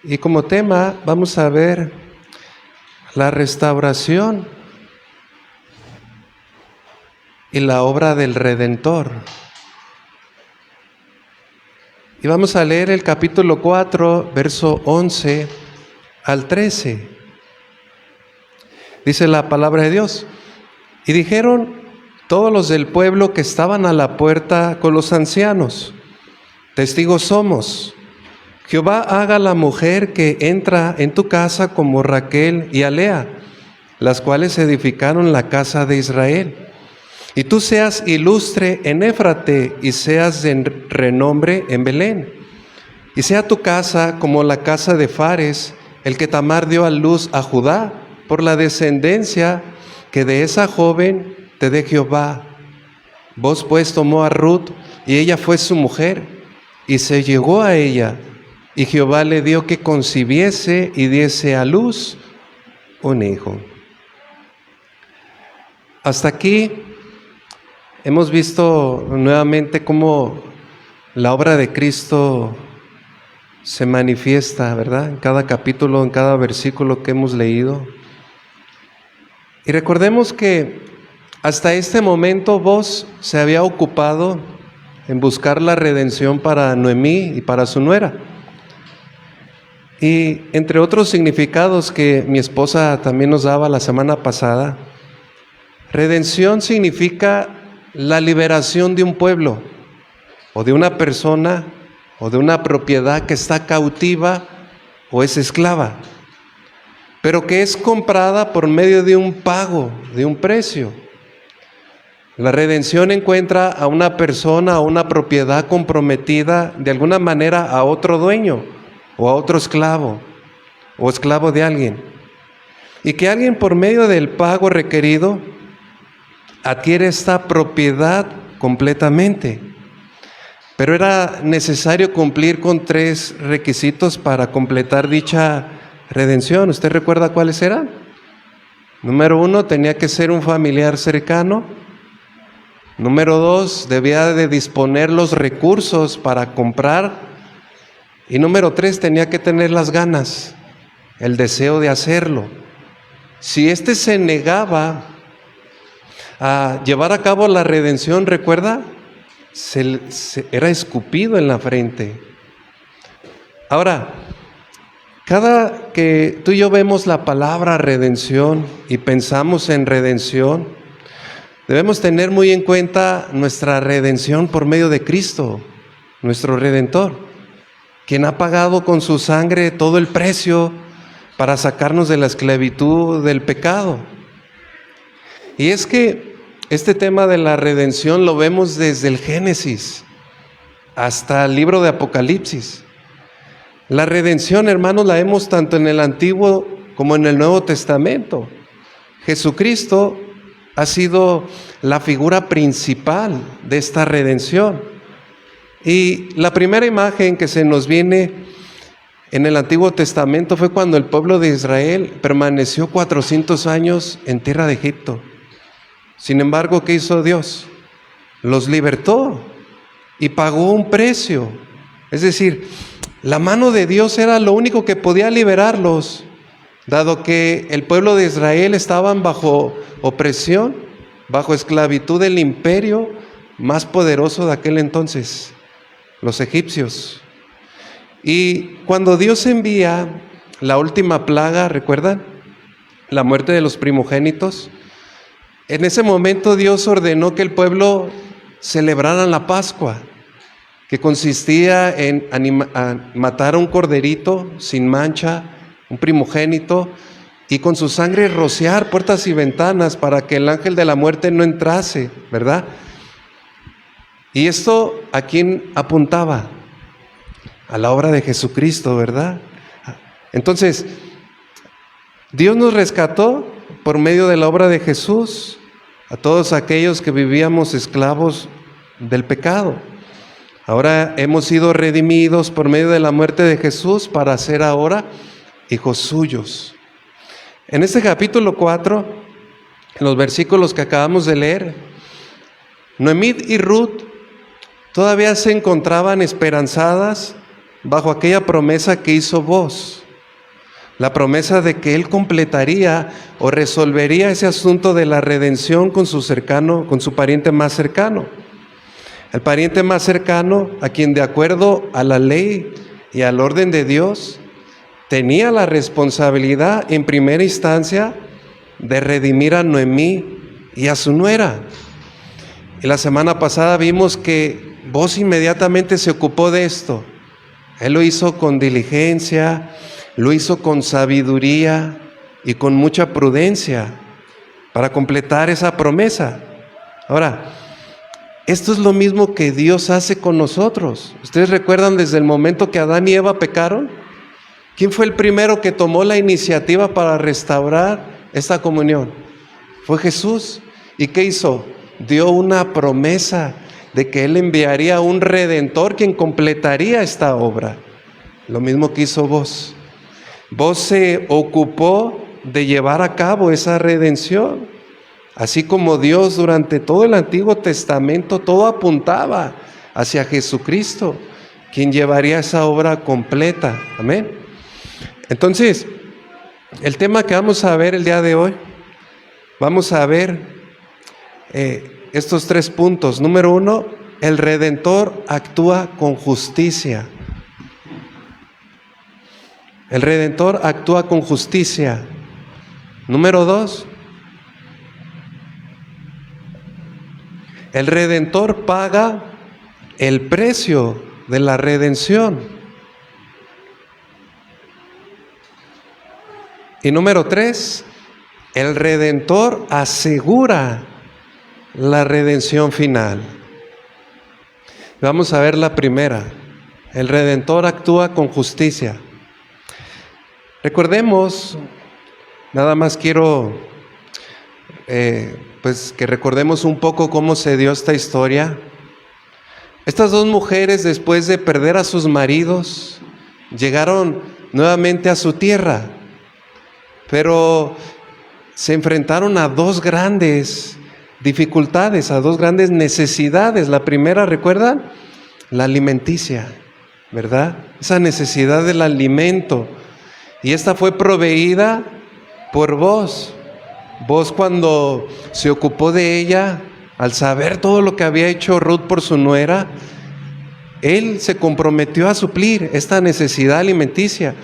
Y como tema vamos a ver la restauración y la obra del Redentor. Y vamos a leer el capítulo 4, verso 11 al 13. Dice la palabra de Dios: y dijeron todos los del pueblo que estaban a la puerta con los ancianos: testigos somos. Jehová haga a la mujer que entra en tu casa como Raquel y a Lea, las cuales edificaron la casa de Israel. Y tú seas ilustre en Éfrate y seas de renombre en Belén. Y sea tu casa como la casa de Fares, el que Tamar dio a luz a Judá, por la descendencia que de esa joven te dé Jehová. Vos pues tomó a Ruth, y ella fue su mujer, y se llegó a ella. Y Jehová le dio que concibiese y diese a luz un hijo. Hasta aquí hemos visto nuevamente cómo la obra de Cristo se manifiesta, ¿verdad? En cada capítulo, en cada versículo que hemos leído. Y recordemos que hasta este momento Booz se había ocupado en buscar la redención para Noemí y para su nuera. Y entre otros significados que mi esposa también nos daba la semana pasada, redención significa la liberación de un pueblo, o de una persona, o de una propiedad que está cautiva o es esclava, pero que es comprada por medio de un pago, de un precio. La redención encuentra a una persona, a una propiedad comprometida de alguna manera a otro dueño, o a otro esclavo, o esclavo de alguien. Y que alguien por medio del pago requerido adquiere esta propiedad completamente. Pero era necesario cumplir con 3 requisitos para completar dicha redención. ¿Usted recuerda cuáles eran? Número 1, tenía que ser un familiar cercano. Número 2, debía de disponer los recursos para comprar. Y número 3, tenía que tener las ganas, el deseo de hacerlo. Si éste se negaba a llevar a cabo la redención, ¿recuerda? Era escupido en la frente. Ahora, cada que tú y yo vemos la palabra redención y pensamos en redención, debemos tener muy en cuenta nuestra redención por medio de Cristo, nuestro Redentor, quien ha pagado con su sangre todo el precio para sacarnos de la esclavitud del pecado. Y es que este tema de la redención lo vemos desde el Génesis hasta el libro de Apocalipsis. La redención, hermanos, la vemos tanto en el Antiguo como en el Nuevo Testamento. Jesucristo ha sido la figura principal de esta redención. Y la primera imagen que se nos viene en el Antiguo Testamento fue cuando el pueblo de Israel permaneció 400 años en tierra de Egipto. Sin embargo, ¿qué hizo Dios? Los libertó y pagó un precio. Es decir, la mano de Dios era lo único que podía liberarlos, dado que el pueblo de Israel estaban bajo opresión, bajo esclavitud del imperio más poderoso de aquel entonces, los egipcios. Y cuando Dios envía la última plaga, ¿recuerdan? La muerte de los primogénitos. En ese momento Dios ordenó que el pueblo celebrara la Pascua, que consistía en matar a un corderito sin mancha, un primogénito, y con su sangre rociar puertas y ventanas para que el ángel de la muerte no entrase, ¿verdad? Y esto, ¿a quién apuntaba? A la obra de Jesucristo, ¿verdad? Entonces, Dios nos rescató por medio de la obra de Jesús a todos aquellos que vivíamos esclavos del pecado. Ahora hemos sido redimidos por medio de la muerte de Jesús para ser ahora hijos suyos. En este capítulo 4, en los versículos que acabamos de leer, Noemí y Ruth todavía se encontraban esperanzadas bajo aquella promesa que hizo Booz. La promesa de que él completaría o resolvería ese asunto de la redención con su pariente más cercano. El pariente más cercano, a quien de acuerdo a la ley y al orden de Dios, tenía la responsabilidad en primera instancia de redimir a Noemí y a su nuera. Y la semana pasada vimos que Booz inmediatamente se ocupó de esto. Él lo hizo con diligencia, lo hizo con sabiduría y con mucha prudencia para completar esa promesa. Ahora, esto es lo mismo que Dios hace con nosotros. ¿Ustedes recuerdan desde el momento que Adán y Eva pecaron? ¿Quién fue el primero que tomó la iniciativa para restaurar esta comunión? Fue Jesús. ¿Y qué hizo? Dio una promesa de que Él enviaría un Redentor quien completaría esta obra. Lo mismo que hizo Booz. Booz se ocupó de llevar a cabo esa redención. Así como Dios durante todo el Antiguo Testamento, todo apuntaba hacia Jesucristo, quien llevaría esa obra completa. Amén. Entonces, el tema que vamos a ver el día de hoy, vamos a ver estos 3 puntos. Número 1, el Redentor actúa con justicia. El Redentor actúa con justicia. Número 2, el Redentor paga el precio de la redención. Y número 3, el Redentor asegura la redención final. Vamos a ver la primera. El Redentor actúa con justicia. Recordemos, nada más quiero que recordemos un poco cómo se dio esta historia. Estas 2 mujeres, después de perder a sus maridos, llegaron nuevamente a su tierra, pero se enfrentaron a 2 grandes dificultades, a 2 grandes necesidades. La primera, ¿recuerdan? La alimenticia, ¿verdad? Esa necesidad del alimento. Y esta fue proveída por Booz. Booz, cuando se ocupó de ella, al saber todo lo que había hecho Ruth por su nuera, él se comprometió a suplir esta necesidad alimenticia.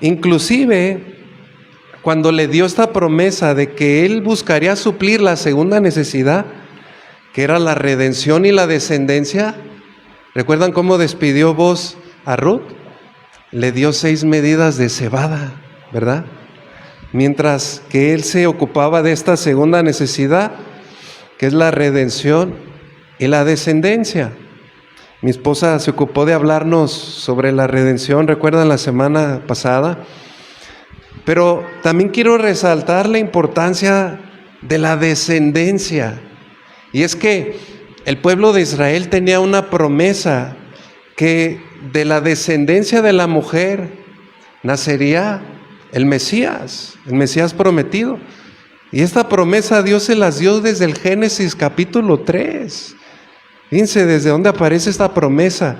Inclusive, cuando le dio esta promesa de que él buscaría suplir la segunda necesidad, que era la redención y la descendencia, ¿recuerdan cómo despidió Booz a Ruth? Le dio 6 medidas de cebada, ¿verdad? Mientras que él se ocupaba de esta segunda necesidad, que es la redención y la descendencia. Mi esposa se ocupó de hablarnos sobre la redención, ¿recuerdan la semana pasada? Pero también quiero resaltar la importancia de la descendencia. Y es que el pueblo de Israel tenía una promesa que de la descendencia de la mujer nacería el Mesías prometido. Y esta promesa Dios se las dio desde el Génesis capítulo 3. Fíjense desde dónde aparece esta promesa.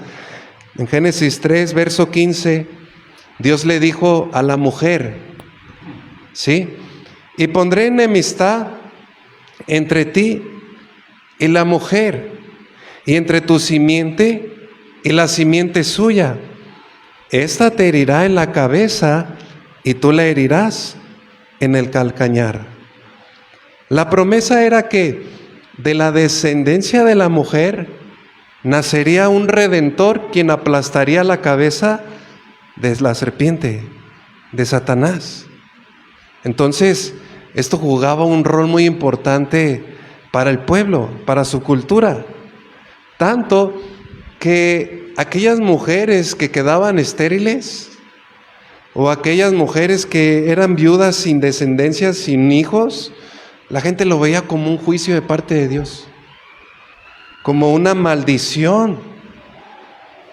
En Génesis 3, verso 15, Dios le dijo a la mujer, ¿sí? Y pondré enemistad entre ti y la mujer, y entre tu simiente y la simiente suya. Esta te herirá en la cabeza y tú la herirás en el calcañar. La promesa era que de la descendencia de la mujer nacería un redentor quien aplastaría la cabeza de la serpiente, de Satanás. Entonces, esto jugaba un rol muy importante para el pueblo, para su cultura. Tanto que aquellas mujeres que quedaban estériles, o aquellas mujeres que eran viudas sin descendencia, sin hijos, la gente lo veía como un juicio de parte de Dios, como una maldición.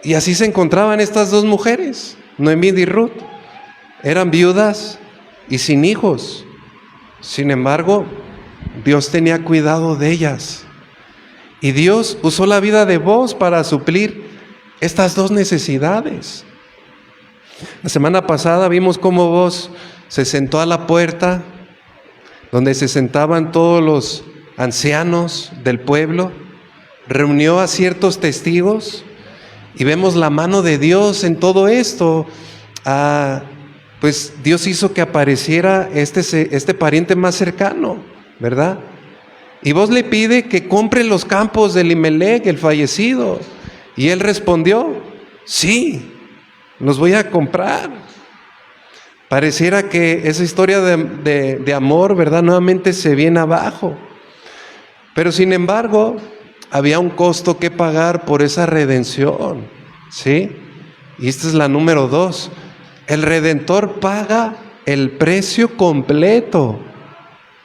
Y así se encontraban estas 2 mujeres, Noemí y Ruth. Eran viudas y sin hijos. Sin embargo, Dios tenía cuidado de ellas. Y Dios usó la vida de Booz para suplir estas dos necesidades. La semana pasada vimos cómo vos se sentó a la puerta, donde se sentaban todos los ancianos del pueblo, reunió a ciertos testigos y vemos la mano de Dios en todo esto. Pues Dios hizo que apareciera este pariente más cercano, ¿verdad? Y vos le pide que compre los campos de Elimelec, el fallecido. Y él respondió, sí, los voy a comprar. Pareciera que esa historia de amor, ¿verdad? Nuevamente se viene abajo. Pero sin embargo, había un costo que pagar por esa redención, ¿sí? Y esta es la número 2. El Redentor paga el precio completo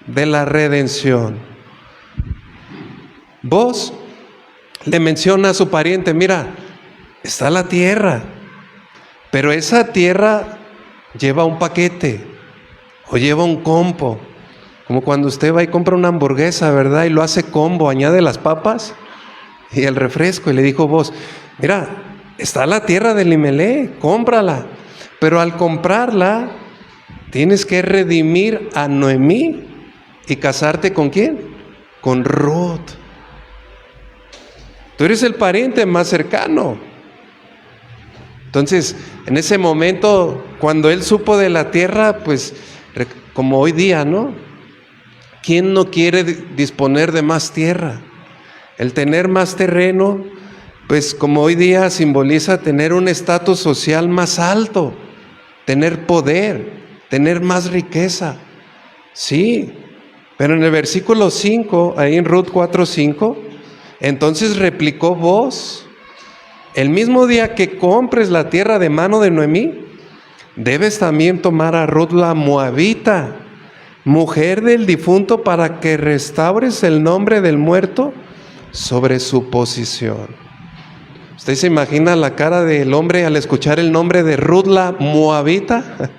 de la redención. Vos le menciona a su pariente, mira, está la tierra, pero esa tierra lleva un paquete o lleva un combo, como cuando usted va y compra una hamburguesa, ¿verdad? Y lo hace combo, añade las papas y el refresco, y le dijo vos, mira, está la tierra del Elimelec, cómprala, pero al comprarla tienes que redimir a Noemí y casarte ¿con quién? Con Ruth. Tú eres el pariente más cercano. Entonces, en ese momento, cuando él supo de la tierra, pues, como hoy día, ¿no? ¿Quién no quiere disponer de más tierra? El tener más terreno, pues, como hoy día simboliza tener un estatus social más alto, tener poder, tener más riqueza. Sí, pero en el versículo 5, ahí en Ruth 4:5, entonces replicó vos, el mismo día que compres la tierra de mano de Noemí, debes también tomar a Ruth la moabita, mujer del difunto, para que restaures el nombre del muerto sobre su posición. ¿Usted se imagina la cara del hombre al escuchar el nombre de Ruth la moabita?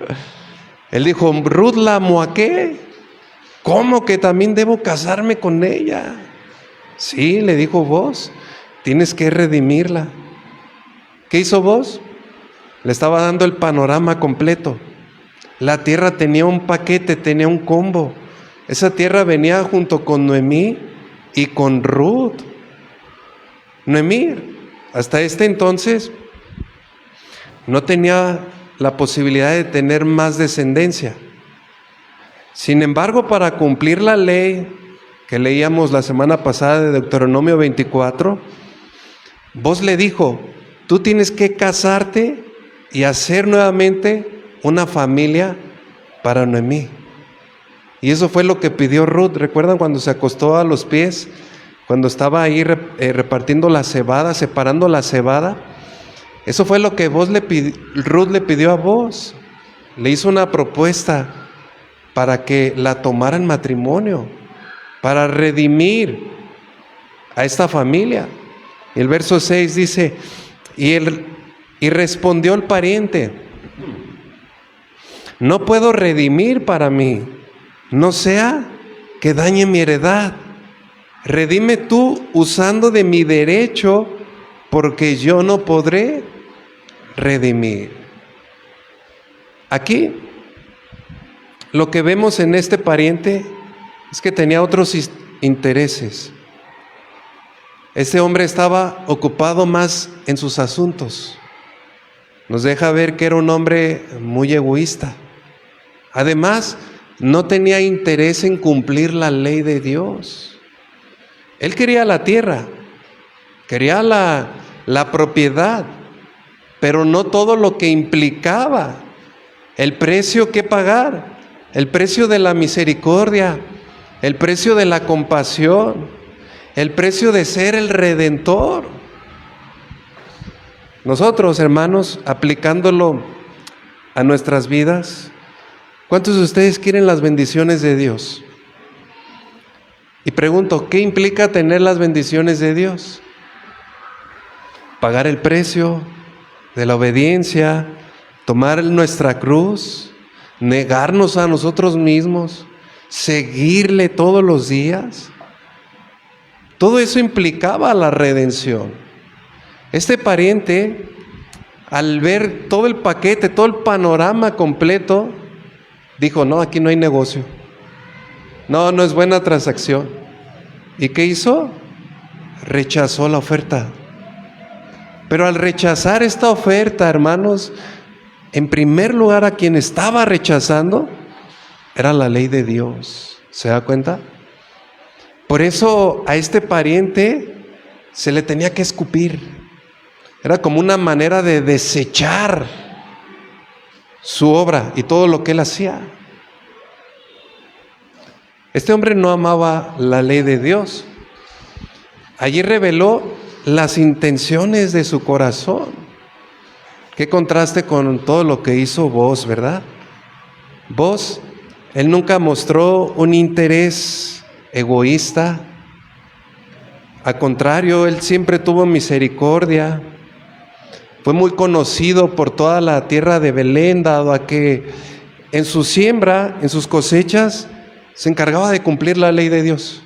Él dijo, ¿Ruth la moaqué? ¿Cómo que también debo casarme con ella? Sí, le dijo vos, tienes que redimirla. ¿Qué hizo vos? Le estaba dando el panorama completo. La tierra tenía un paquete, tenía un combo. Esa tierra venía junto con Noemí y con Ruth. Noemí, hasta este entonces, no tenía la posibilidad de tener más descendencia. Sin embargo, para cumplir la ley que leíamos la semana pasada de Deuteronomio 24, vos le dijo, tú tienes que casarte y hacer nuevamente una familia para Noemí. Y eso fue lo que pidió Ruth. ¿Recuerdan cuando se acostó a los pies? Cuando estaba ahí repartiendo la cebada, separando la cebada. Eso fue lo que Ruth le pidió a vos. Le hizo una propuesta para que la tomara en matrimonio, para redimir a esta familia. Y el verso 6 dice, y respondió el pariente, no puedo redimir para mí, no sea que dañe mi heredad. Redime tú usando de mi derecho, porque yo no podré redimir. Aquí, lo que vemos en este pariente es que tenía otros intereses. Este hombre estaba ocupado más en sus asuntos. Nos deja ver que era un hombre muy egoísta. Además, no tenía interés en cumplir la ley de Dios. Él quería la tierra, quería la propiedad, pero no todo lo que implicaba, el precio que pagar, el precio de la misericordia, el precio de la compasión, el precio de ser el Redentor. Nosotros, hermanos, aplicándolo a nuestras vidas, ¿cuántos de ustedes quieren las bendiciones de Dios? Y pregunto, ¿qué implica tener las bendiciones de Dios? Pagar el precio de la obediencia, tomar nuestra cruz, negarnos a nosotros mismos, seguirle todos los días. Todo eso implicaba la redención. Este pariente, al ver todo el paquete, todo el panorama completo, dijo, no, aquí no hay negocio. No, no es buena transacción. ¿Y qué hizo? Rechazó la oferta. Pero al rechazar esta oferta, hermanos, en primer lugar a quien estaba rechazando era la ley de Dios. ¿Se da cuenta? Por eso a este pariente se le tenía que escupir. Era como una manera de desechar su obra y todo lo que él hacía. Este hombre no amaba la ley de Dios. Allí reveló las intenciones de su corazón. Qué contraste con todo lo que hizo Booz, ¿verdad? Booz, él nunca mostró un interés egoísta. Al contrario, él siempre tuvo misericordia. Fue muy conocido por toda la tierra de Belén, dado a que en su siembra, en sus cosechas, se encargaba de cumplir la ley de Dios.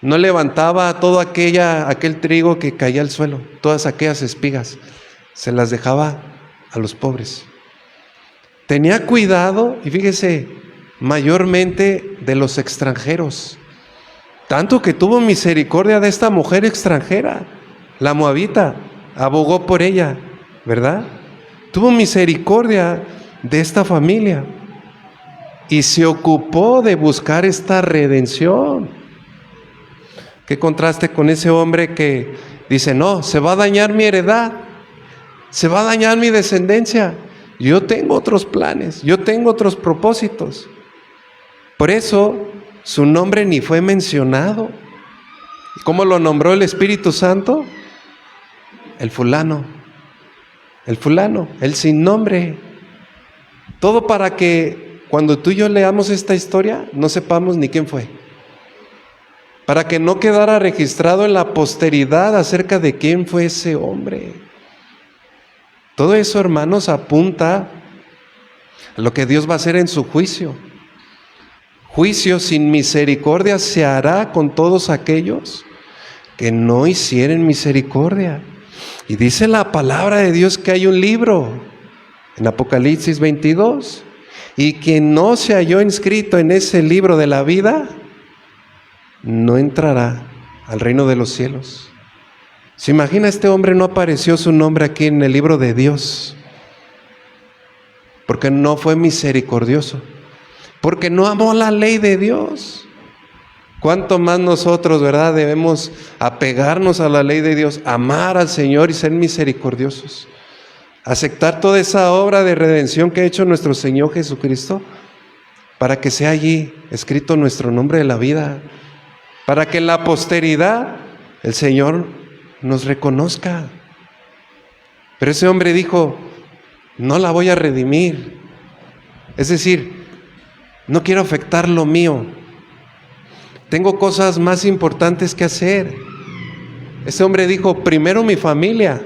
No levantaba todo aquel trigo que caía al suelo, todas aquellas espigas, se las dejaba a los pobres. Tenía cuidado, y fíjese, mayormente de los extranjeros. Tanto que tuvo misericordia de esta mujer extranjera, la moabita, abogó por ella, ¿verdad? Tuvo misericordia de esta familia y se ocupó de buscar esta redención. Qué contraste con ese hombre que dice, no, se va a dañar mi heredad, se va a dañar mi descendencia. Yo tengo otros planes, yo tengo otros propósitos. Por eso su nombre ni fue mencionado. ¿Cómo lo nombró el Espíritu Santo? El fulano, el sin nombre. Todo para que cuando tú y yo leamos esta historia no sepamos ni quién fue. Para que no quedara registrado en la posteridad acerca de quién fue ese hombre. Todo eso, hermanos, apunta a lo que Dios va a hacer en su juicio. Juicio sin misericordia se hará con todos aquellos que no hicieren misericordia. Y dice la palabra de Dios que hay un libro en Apocalipsis 22, y quien no se halló inscrito en ese libro de la vida no entrará al reino de los cielos. ¿Se imagina? Este hombre no apareció su nombre aquí en el libro de Dios porque no fue misericordioso, porque no amó la ley de Dios. ¿Cuánto más nosotros, verdad, debemos apegarnos a la ley de Dios, amar al Señor y ser misericordiosos? Aceptar toda esa obra de redención que ha hecho nuestro Señor Jesucristo, para que sea allí escrito nuestro nombre de la vida, para que en la posteridad el Señor nos reconozca. Pero ese hombre dijo, no la voy a redimir. Es decir, no quiero afectar lo mío. Tengo cosas más importantes que hacer. Ese hombre dijo, primero mi familia,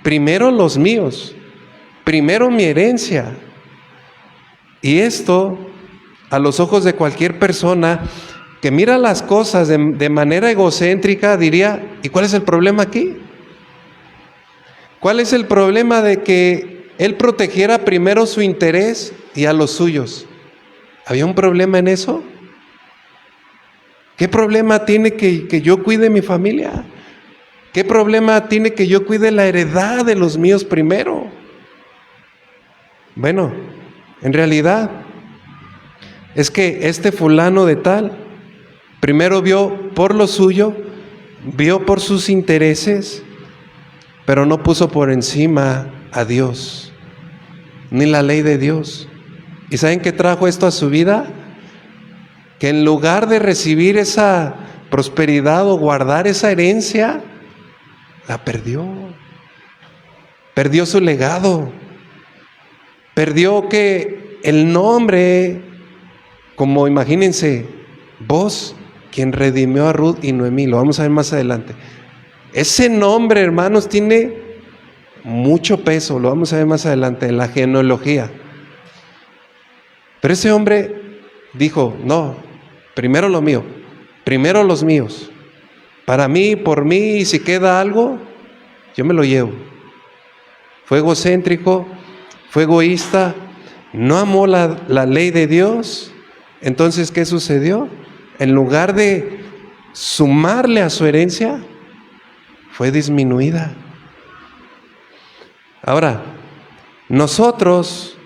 primero los míos, primero mi herencia. Y esto, a los ojos de cualquier persona que mira las cosas de manera egocéntrica, diría, ¿y cuál es el problema aquí? ¿Cuál es el problema de que él protegiera primero su interés y a los suyos? ¿Había un problema en eso? ¿Qué problema tiene que yo cuide mi familia? ¿Qué problema tiene que yo cuide la heredad de los míos primero? Bueno, en realidad es que este fulano de tal primero vio por lo suyo, vio por sus intereses, pero no puso por encima a Dios, ni la ley de Dios. ¿Y saben qué trajo esto a su vida? Que en lugar de recibir esa prosperidad o guardar esa herencia, la perdió. Perdió su legado. Perdió que el nombre, como imagínense, Booz, quien redimió a Ruth y Noemí, lo vamos a ver más adelante. Ese nombre, hermanos, tiene mucho peso, lo vamos a ver más adelante en la genealogía. Pero ese hombre dijo, no, primero lo mío, primero los míos. Para mí, por mí, y si queda algo, yo me lo llevo. Fue egocéntrico, fue egoísta, no amó la ley de Dios. Entonces, ¿qué sucedió? En lugar de sumarle a su herencia, fue disminuida. Ahora, nosotros,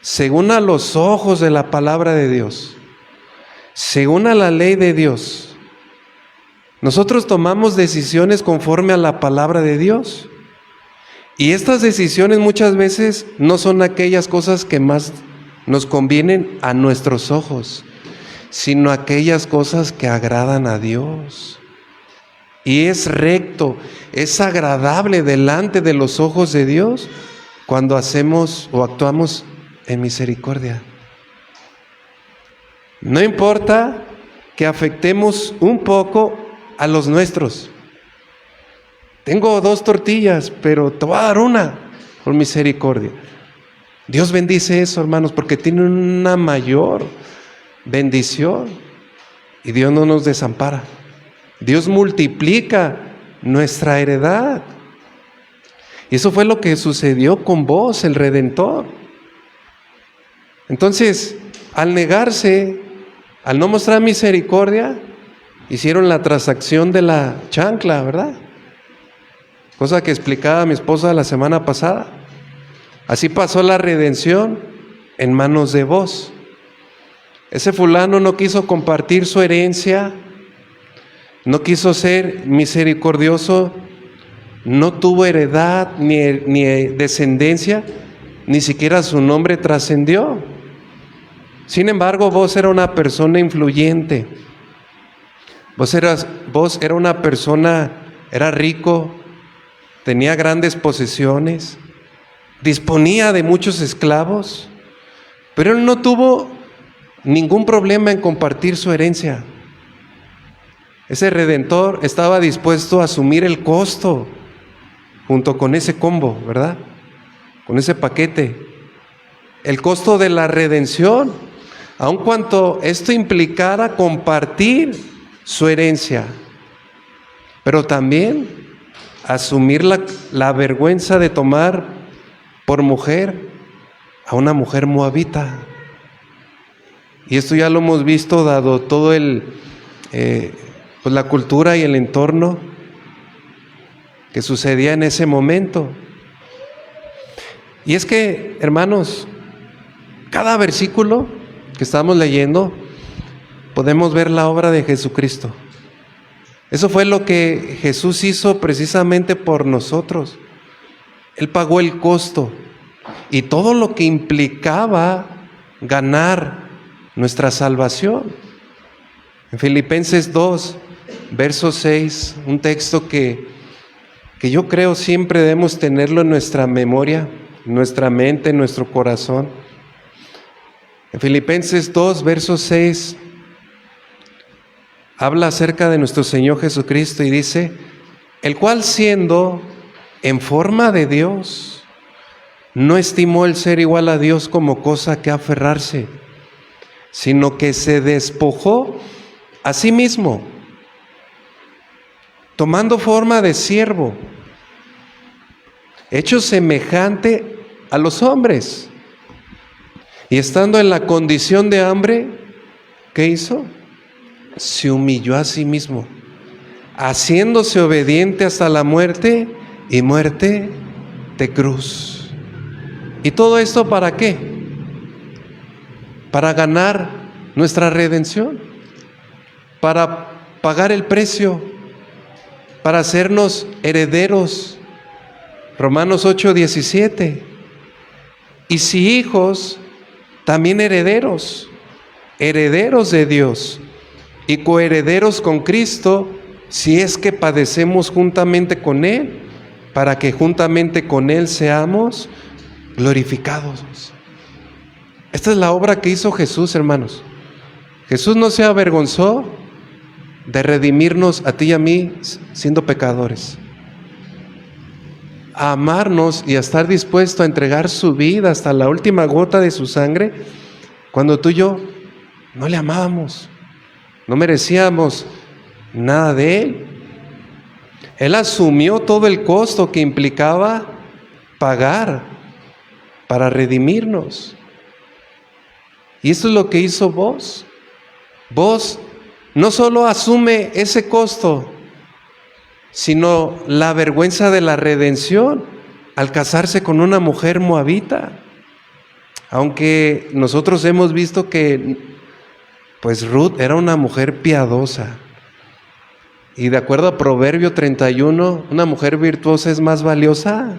según a los ojos de la palabra de Dios, según a la ley de Dios, nosotros tomamos decisiones conforme a la palabra de Dios. Y estas decisiones muchas veces no son aquellas cosas que más nos convienen a nuestros ojos, sino aquellas cosas que agradan a Dios. Y es recto, es agradable delante de los ojos de Dios cuando hacemos o actuamos en misericordia. No importa que afectemos un poco a los nuestros. Tengo 2 tortillas, pero te voy a dar una por misericordia. Dios bendice eso, hermanos, porque tiene una mayor bendición. Y Dios no nos desampara. Dios multiplica nuestra heredad. Y eso fue lo que sucedió con vos, el Redentor. Entonces, al negarse, al no mostrar misericordia, hicieron la transacción de la chancla, ¿verdad? Cosa que explicaba mi esposa la semana pasada. Así pasó la redención en manos de vos. Ese fulano no quiso compartir su herencia, no quiso ser misericordioso, no tuvo heredad ni descendencia, ni siquiera su nombre trascendió. Sin embargo, vos eras una persona influyente. Vos era una persona, era rico, tenía grandes posesiones, disponía de muchos esclavos, pero él no tuvo ningún problema en compartir su herencia. Ese Redentor estaba dispuesto a asumir el costo junto con ese combo, ¿verdad? Con ese paquete. El costo de la redención, aun cuanto esto implicara compartir su herencia, pero también asumir la vergüenza de tomar por mujer a una mujer moabita. Y esto ya lo hemos visto dado todo pues la cultura y el entorno que sucedía en ese momento. Y es que, hermanos, cada versículo que estamos leyendo podemos ver la obra de Jesucristo. Eso fue lo que Jesús hizo precisamente por nosotros. Él pagó el costo y todo lo que implicaba ganar nuestra salvación. En Filipenses 2, verso 6, un texto que yo creo siempre debemos tenerlo en nuestra memoria, en nuestra mente, en nuestro corazón. En Filipenses 2, verso 6, habla acerca de nuestro Señor Jesucristo y dice: el cual, siendo en forma de Dios, no estimó el ser igual a Dios como cosa que aferrarse, sino que se despojó a sí mismo, tomando forma de siervo, hecho semejante a los hombres, y estando en la condición de hambre, ¿qué hizo? Se humilló a sí mismo, haciéndose obediente hasta la muerte y muerte de cruz. ¿Y todo esto para qué? Para ganar nuestra redención, para pagar el precio, para hacernos herederos. Romanos 8:17. Y si hijos, también herederos, herederos de Dios y coherederos con Cristo, si es que padecemos juntamente con Él, para que juntamente con Él seamos glorificados. Esta es la obra que hizo Jesús, hermanos. Jesús no se avergonzó de redimirnos a ti y a mí siendo pecadores, a amarnos y a estar dispuesto a entregar su vida hasta la última gota de su sangre, cuando tú y yo no le amábamos, no merecíamos nada de Él. Él asumió todo el costo que implicaba pagar para redimirnos. Y eso es lo que hizo vos. Vos no solo asume ese costo, sino la vergüenza de la redención al casarse con una mujer moabita. Aunque nosotros hemos visto que pues Ruth era una mujer piadosa. Y de acuerdo a Proverbio 31, una mujer virtuosa es más valiosa.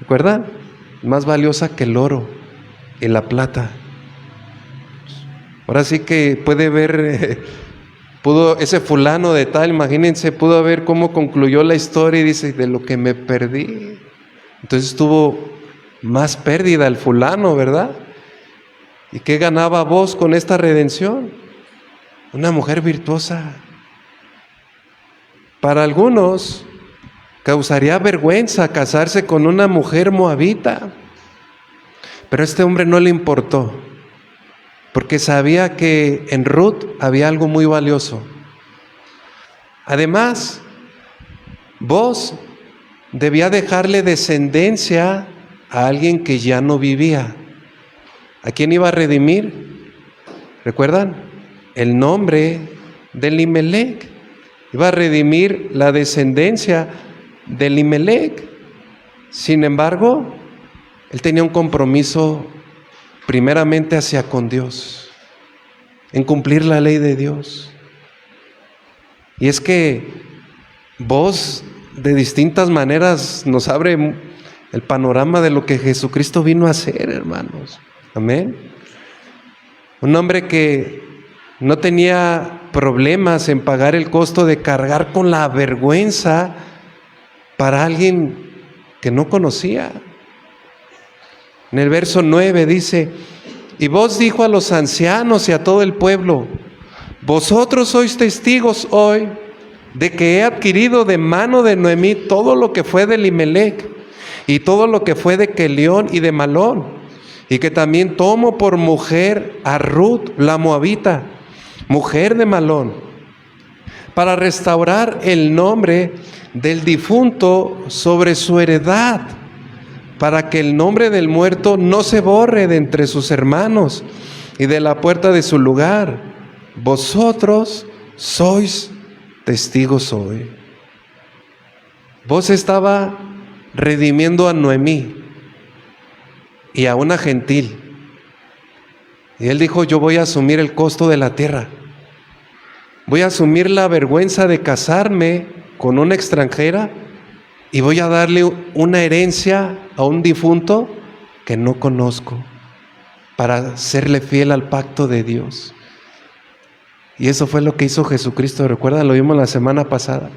¿Recuerdan? Más valiosa que el oro y la plata. Ahora sí que puede ver, pudo ese fulano de tal, imagínense, pudo ver cómo concluyó la historia y dice, de lo que me perdí. Entonces tuvo más pérdida el fulano, ¿verdad? ¿Y qué ganaba vos con esta redención? Una mujer virtuosa. Para algunos causaría vergüenza casarse con una mujer moabita, pero a este hombre no le importó, porque sabía que en Ruth había algo muy valioso. Además, vos debía dejarle descendencia a alguien que ya no vivía. ¿A quién iba a redimir? ¿Recuerdan? El nombre de Elimelec. Iba a redimir la descendencia de Elimelec. Sin embargo, él tenía un compromiso primeramente hacia con Dios, en cumplir la ley de Dios. Y es que vos de distintas maneras nos abre el panorama de lo que Jesucristo vino a hacer, hermanos. Amén. Un hombre que no tenía problemas en pagar el costo de cargar con la vergüenza para alguien que no conocía. En el verso 9 dice, y vos dijo a los ancianos y a todo el pueblo, vosotros sois testigos hoy de que he adquirido de mano de Noemí todo lo que fue de Elimelec y todo lo que fue de Quelión y de Malón, y que también tomo por mujer a Ruth la moabita, mujer de Malón, para restaurar el nombre del difunto sobre su heredad, para que el nombre del muerto no se borre de entre sus hermanos y de la puerta de su lugar. Vosotros sois testigos hoy. Vos estaba redimiendo a Noemí y a una gentil. Y él dijo, yo voy a asumir el costo de la tierra. Voy a asumir la vergüenza de casarme con una extranjera y voy a darle una herencia a un difunto que no conozco para serle fiel al pacto de Dios. Y eso fue lo que hizo Jesucristo. ¿Recuerdan? Lo vimos la semana pasada.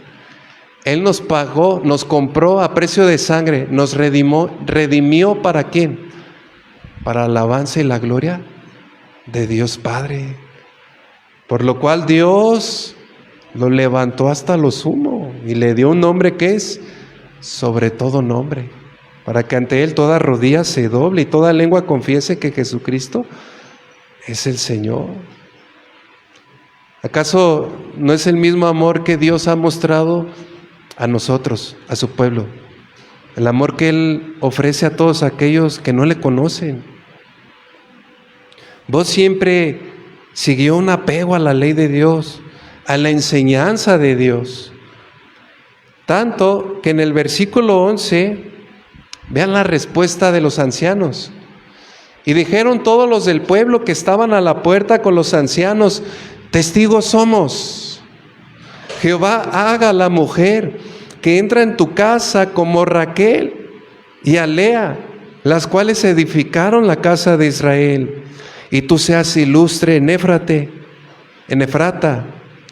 Él nos pagó, nos compró a precio de sangre, nos redimió ¿para quién? Para la alabanza y la gloria de Dios Padre, por lo cual Dios lo levantó hasta lo sumo y le dio un nombre que es sobre todo nombre, para que ante Él toda rodilla se doble y toda lengua confiese que Jesucristo es el Señor. ¿Acaso no es el mismo amor que Dios ha mostrado a nosotros, a su pueblo? El amor que Él ofrece a todos aquellos que no le conocen. Vos siempre siguió un apego a la ley de Dios, a la enseñanza de Dios. Tanto que en el versículo 11, vean la respuesta de los ancianos. Y dijeron todos los del pueblo que estaban a la puerta con los ancianos, testigos somos. Jehová haga a la mujer que entra en tu casa como Raquel y a Lea, las cuales edificaron la casa de Israel. Y tú seas ilustre en Efrata,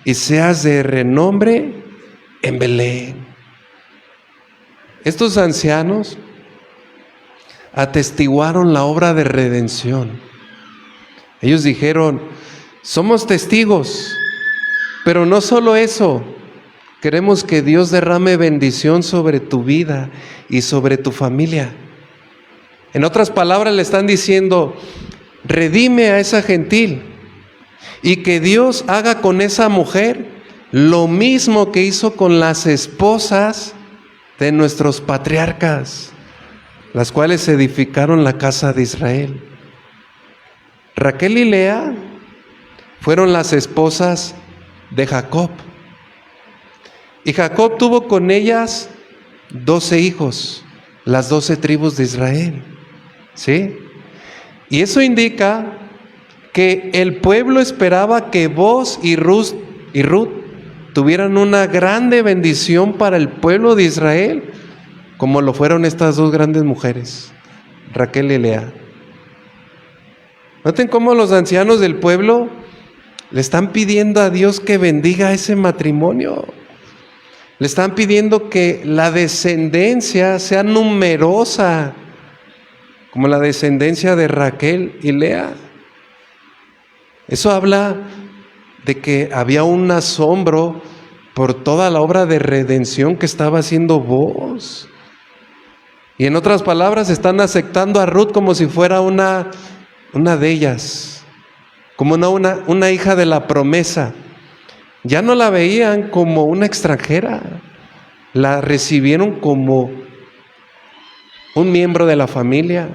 y seas de renombre en Belén. Estos ancianos atestiguaron la obra de redención. Ellos dijeron, somos testigos, pero no solo eso, queremos que Dios derrame bendición sobre tu vida y sobre tu familia. En otras palabras le están diciendo, redime a esa gentil y que Dios haga con esa mujer lo mismo que hizo con las esposas de nuestros patriarcas, las cuales edificaron la casa de Israel. Raquel y Lea fueron las esposas de Jacob. Y Jacob tuvo con ellas 12 hijos, las 12 tribus de Israel. ¿Sí? Y eso indica que el pueblo esperaba que Boaz y Ruth tuvieran una grande bendición para el pueblo de Israel, como lo fueron estas dos grandes mujeres, Raquel y Lea. Noten cómo los ancianos del pueblo le están pidiendo a Dios que bendiga ese matrimonio. Le están pidiendo que la descendencia sea numerosa, como la descendencia de Raquel y Lea. Eso habla de que había un asombro por toda la obra de redención que estaba haciendo Boaz. Y en otras palabras, están aceptando a Ruth como si fuera una de ellas, como una hija de la promesa. Ya no la veían como una extranjera, la recibieron como un miembro de la familia.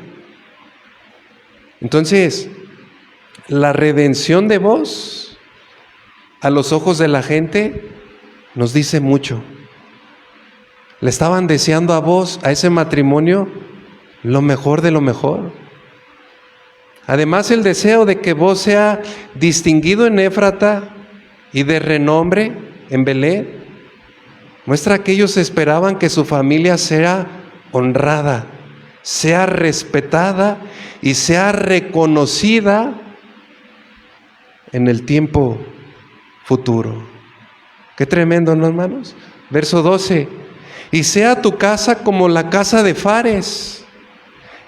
Entonces, la redención de Boaz a los ojos de la gente nos dice mucho. Le estaban deseando a Boaz, a ese matrimonio, lo mejor de lo mejor. Además, el deseo de que Boaz sea distinguido en Éfrata y de renombre en Belén muestra que ellos esperaban que su familia sea honrada, sea respetada y sea reconocida en el tiempo futuro. Qué tremendo, ¿no, hermanos? Verso 12. Y sea tu casa como la casa de Fares,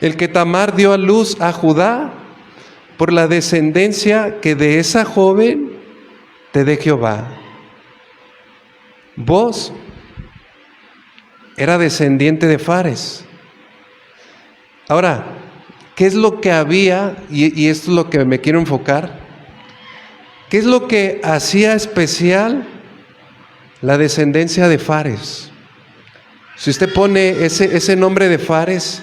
el que Tamar dio a luz a Judá, por la descendencia que de esa joven te dé Jehová. Boaz era descendiente de Fares. Ahora, ¿qué es lo que había? Y esto es lo que me quiero enfocar. ¿Qué es lo que hacía especial la descendencia de Fares? Si usted pone ese nombre de Fares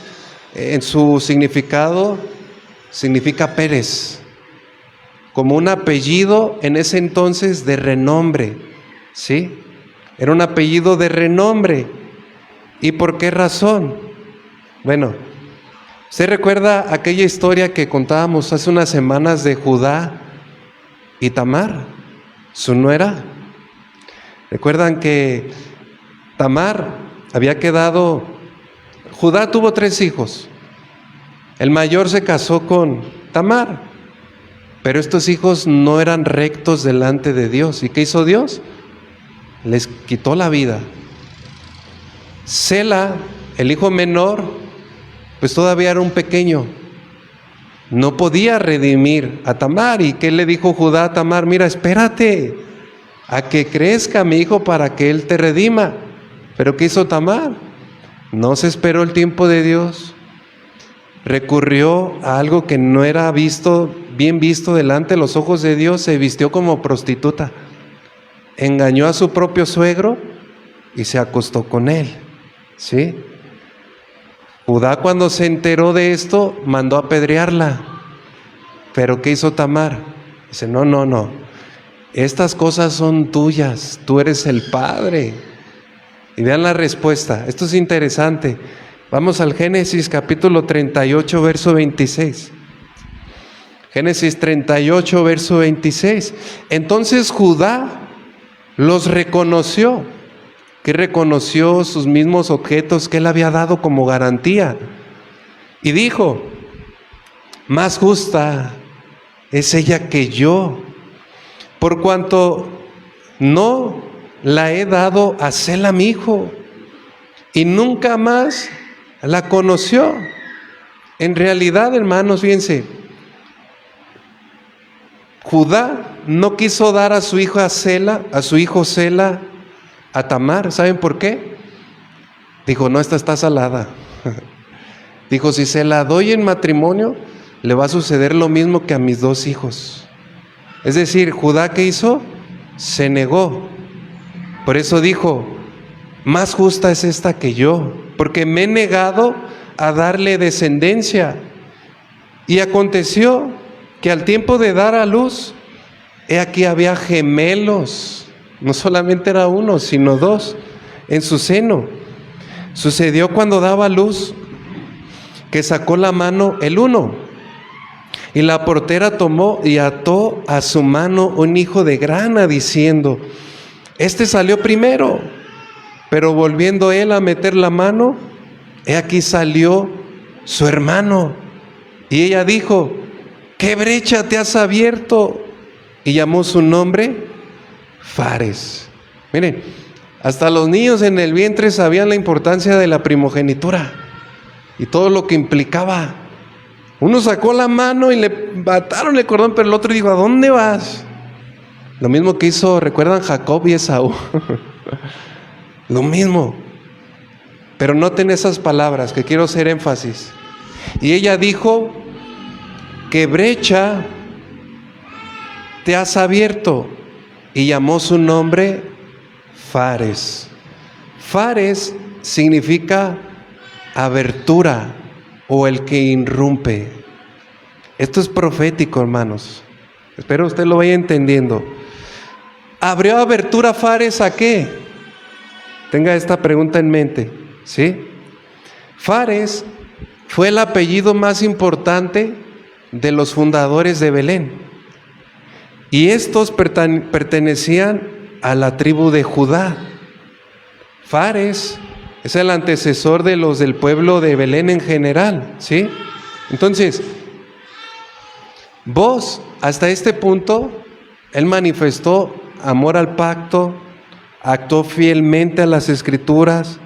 en su significado, significa Pérez, como un apellido en ese entonces de renombre, ¿sí? Era un apellido de renombre. ¿Y por qué razón? Bueno, ¿usted recuerda aquella historia que contábamos hace unas semanas de Judá y Tamar, su nuera? ¿Recuerdan que Tamar había quedado... Judá tuvo 3 hijos. El mayor se casó con Tamar, pero estos hijos no eran rectos delante de Dios. ¿Y qué hizo Dios? Les quitó la vida. Sela, el hijo menor, pues todavía era un pequeño. No podía redimir a Tamar. ¿Y qué le dijo Judá a Tamar? Mira, espérate a que crezca mi hijo para que él te redima. ¿Pero qué hizo Tamar? No se esperó el tiempo de Dios. Recurrió a algo que no era bien visto delante de los ojos de Dios. Se vistió como prostituta. Engañó a su propio suegro y se acostó con él. ¿Sí? Judá, cuando se enteró de esto, mandó a apedrearla. ¿Pero qué hizo Tamar? Dice, no. Estas cosas son tuyas. Tú eres el padre. Y vean la respuesta. Esto es interesante. Vamos al Génesis capítulo 38, verso 26. Génesis 38, verso 26. Entonces Judá los reconoció. Que reconoció sus mismos objetos que él había dado como garantía. Y dijo, más justa es ella que yo, por cuanto no la he dado a Sela mi hijo, y nunca más la conoció. En realidad, hermanos, fíjense, Judá no quiso dar a su hijo Sela, a Tamar. ¿Saben por qué? Dijo, no, esta está salada. Dijo, si se la doy en matrimonio, le va a suceder lo mismo que a mis 2 hijos. Es decir, Judá, ¿qué hizo? Se negó. Por eso dijo, más justa es esta que yo, porque me he negado a darle descendencia. Y aconteció que al tiempo de dar a luz, he aquí había gemelos, no solamente era uno, sino dos, en su seno. Sucedió cuando daba a luz, que sacó la mano el uno, y la portera tomó y ató a su mano un hijo de grana, diciendo, este salió primero. Pero volviendo él a meter la mano, he aquí salió su hermano. Y ella dijo, ¿qué brecha te has abierto? Y llamó su nombre Fares. Miren, hasta los niños en el vientre sabían la importancia de la primogenitura y todo lo que implicaba. Uno sacó la mano y le mataron el cordón, pero el otro dijo, ¿a dónde vas? Lo mismo que hizo, ¿recuerdan Jacob y Esaú? Lo mismo. Pero noten esas palabras que quiero hacer énfasis. Y ella dijo, ¿qué brecha te has abierto? Y llamó su nombre Fares. Fares significa abertura o el que irrumpe. Esto es profético, hermanos. Espero usted lo vaya entendiendo. ¿Abrió abertura Fares a qué? Tenga esta pregunta en mente, ¿sí? Fares fue el apellido más importante de los fundadores de Belén. Y estos pertenecían a la tribu de Judá. Fares es el antecesor de los del pueblo de Belén en general, ¿sí? Entonces, vos, hasta este punto, él manifestó amor al pacto, actuó fielmente a las Escrituras,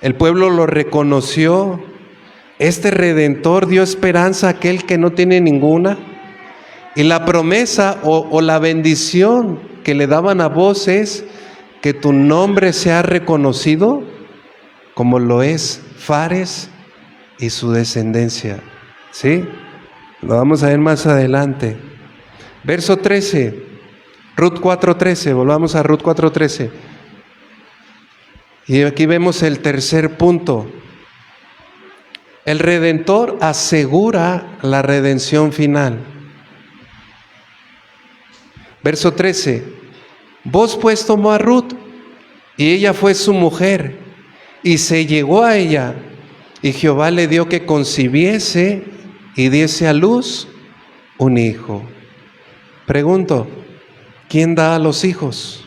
el pueblo lo reconoció, este Redentor dio esperanza a aquel que no tiene ninguna, y la promesa o la bendición que le daban a vos es que tu nombre sea reconocido como lo es Fares y su descendencia, ¿sí? Lo vamos a ver más adelante. Verso 13. Ruth 4:13, volvamos a Ruth 4:13. Y aquí vemos el tercer punto. El Redentor asegura la redención final. Verso 13. Vos pues tomó a Ruth, y ella fue su mujer, y se llegó a ella, y Jehová le dio que concibiese y diese a luz un hijo. Pregunto, ¿quién da a los hijos?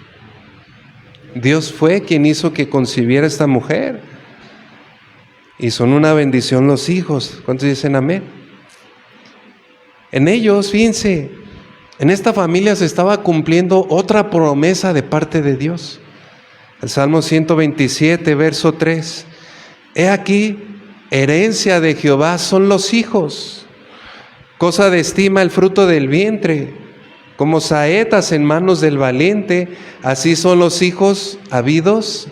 Dios fue quien hizo que concibiera esta mujer. Y son una bendición los hijos. ¿Cuántos dicen amén? En ellos, fíjense, en esta familia se estaba cumpliendo otra promesa de parte de Dios. El Salmo 127, verso 3. He aquí, herencia de Jehová son los hijos, cosa de estima el fruto del vientre. Como saetas en manos del valiente, así son los hijos habidos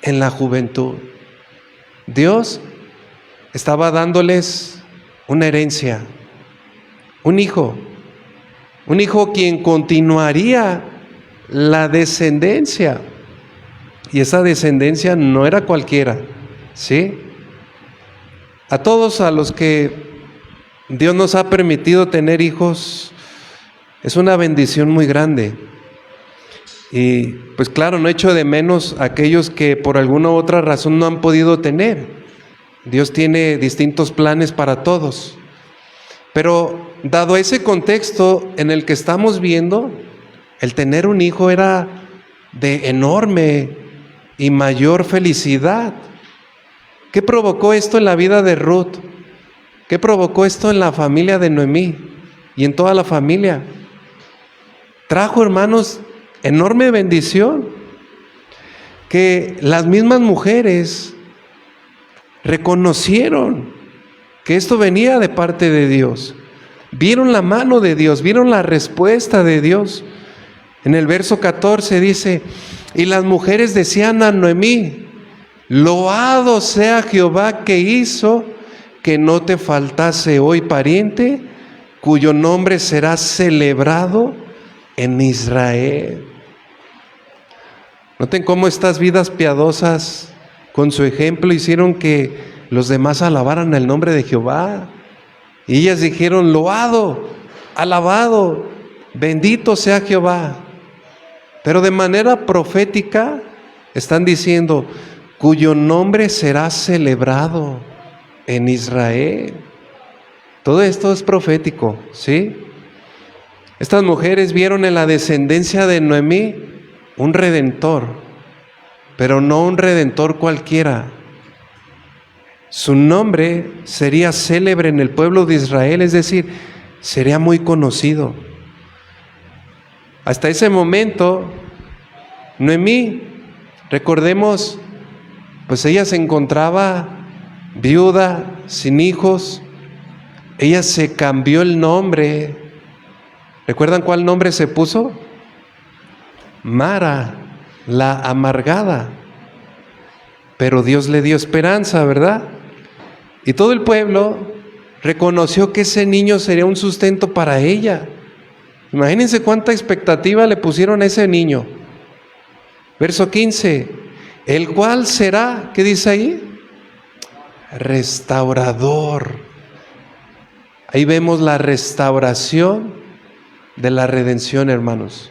en la juventud. Dios estaba dándoles una herencia, un hijo quien continuaría la descendencia. Y esa descendencia no era cualquiera, ¿sí? A todos a los que Dios nos ha permitido tener hijos, es una bendición muy grande. Y pues claro, no echo de menos a aquellos que por alguna u otra razón no han podido tener. Dios tiene distintos planes para todos. Pero dado ese contexto en el que estamos viendo, el tener un hijo era de enorme y mayor felicidad. ¿Qué provocó esto en la vida de Ruth? ¿Qué provocó esto en la familia de Noemí y en toda la familia? Trajo, hermanos, enorme bendición, que las mismas mujeres reconocieron que esto venía de parte de Dios, vieron la mano de Dios, vieron la respuesta de Dios. En el verso 14 dice, y las mujeres decían a Noemí, loado sea Jehová que hizo que no te faltase hoy pariente, cuyo nombre será celebrado en Israel. Noten cómo estas vidas piadosas, con su ejemplo, hicieron que los demás alabaran el nombre de Jehová. Y ellas dijeron: loado, alabado, bendito sea Jehová. Pero de manera profética están diciendo: cuyo nombre será celebrado en Israel. Todo esto es profético, ¿sí? Estas mujeres vieron en la descendencia de Noemí un redentor, pero no un redentor cualquiera. Su nombre sería célebre en el pueblo de Israel, es decir, sería muy conocido. Hasta ese momento, Noemí, recordemos, pues ella se encontraba viuda, sin hijos. Ella se cambió el nombre. ¿Recuerdan cuál nombre se puso? Mara, la amargada. Pero Dios le dio esperanza, ¿verdad? Y todo el pueblo reconoció que ese niño sería un sustento para ella. Imagínense cuánta expectativa le pusieron a ese niño. Verso 15, el cual será, ¿qué dice ahí? Restaurador. Ahí vemos la restauración de la redención, hermanos.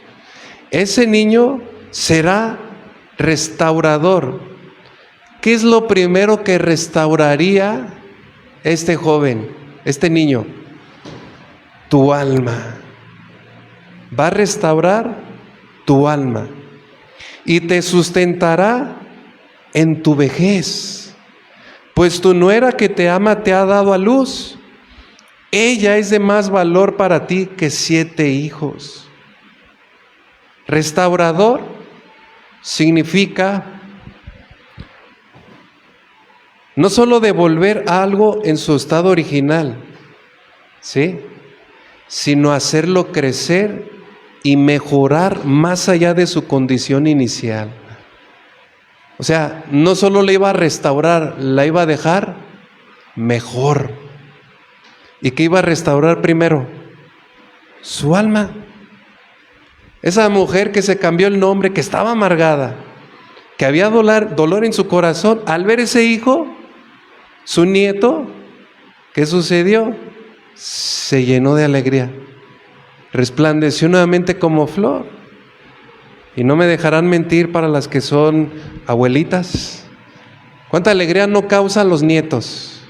Ese niño será restaurador. ¿Qué es lo primero que restauraría este joven, este niño? Tu alma. Va a restaurar tu alma y te sustentará en tu vejez, pues tu nuera que te ama te ha dado a luz. Ella es de más valor para ti que 7 hijos. Restaurador significa no solo devolver algo en su estado original, ¿sí?, sino hacerlo crecer y mejorar más allá de su condición inicial. O sea, no solo le iba a restaurar, la iba a dejar mejor. ¿Y qué iba a restaurar primero? Su alma. Esa mujer que se cambió el nombre, que estaba amargada, que había dolor en su corazón, al ver ese hijo, su nieto, ¿qué sucedió? Se llenó de alegría, resplandeció nuevamente como flor. Y no me dejarán mentir para las que son abuelitas, ¿cuánta alegría no causan los nietos?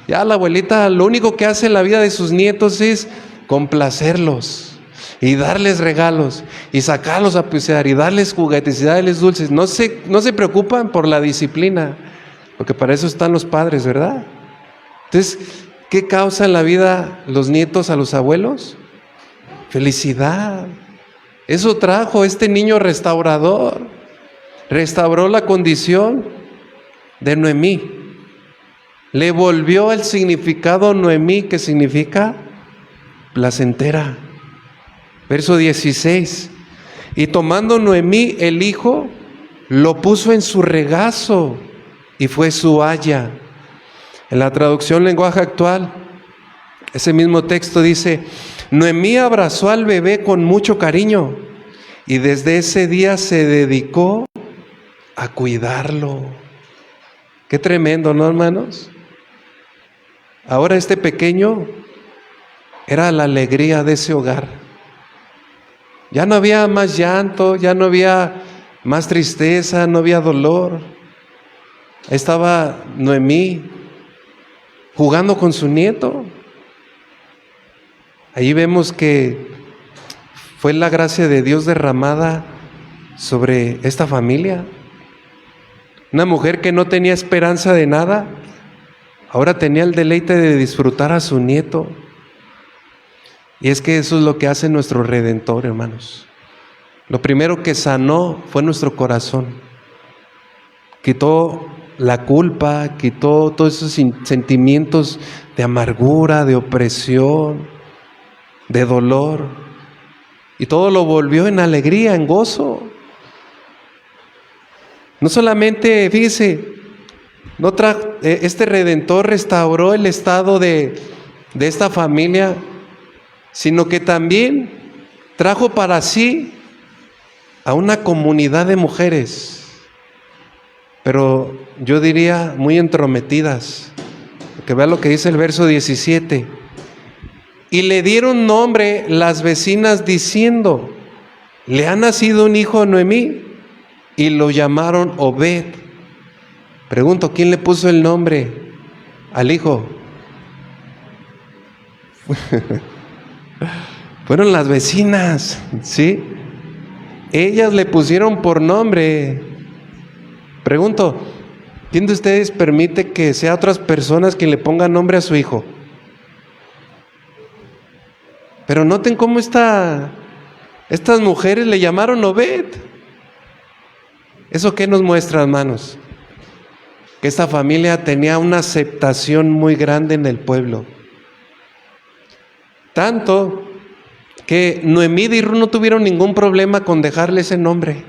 Ya la abuelita lo único que hace en la vida de sus nietos es complacerlos y darles regalos y sacarlos a pasear y darles juguetes y darles dulces. No se preocupan por la disciplina, porque para eso están los padres, ¿verdad? Entonces, ¿qué causa en la vida los nietos a los abuelos? Felicidad. Eso trajo este niño restaurador. Restauró la condición de Noemí. Le volvió el significado Noemí, que significa placentera. Verso 16. Y tomando Noemí el hijo, lo puso en su regazo y fue su haya. En la traducción lenguaje actual, ese mismo texto dice: Noemí abrazó al bebé con mucho cariño y desde ese día se dedicó a cuidarlo. Qué tremendo, ¿no, hermanos? Ahora este pequeño era la alegría de ese hogar. Ya no había más llanto, ya no había más tristeza, no había dolor. Estaba Noemí jugando con su nieto. Allí vemos que fue la gracia de Dios derramada sobre esta familia. Una mujer que no tenía esperanza de nada, ahora tenía el deleite de disfrutar a su nieto. Y es que eso es lo que hace nuestro Redentor, hermanos. Lo primero que sanó fue nuestro corazón. Quitó la culpa, quitó todos esos sentimientos de amargura, de opresión, de dolor. Y todo lo volvió en alegría, en gozo. No solamente, fíjese, este Redentor restauró el estado de esta familia, sino que también trajo para sí a una comunidad de mujeres, pero yo diría muy entrometidas. Que vea lo que dice el verso 17. Y le dieron nombre las vecinas diciendo: le ha nacido un hijo a Noemí, y lo llamaron Obed. Pregunto, ¿quién le puso el nombre al hijo? Fueron las vecinas, ¿sí? Ellas le pusieron por nombre. Pregunto, ¿quién de ustedes permite que sea otras personas quien le pongan nombre a su hijo? Pero noten cómo estas mujeres le llamaron Obed. ¿Eso qué nos muestra, hermanos? Que esta familia tenía una aceptación muy grande en el pueblo. Tanto que Noemí y Ruth no tuvieron ningún problema con dejarle ese nombre,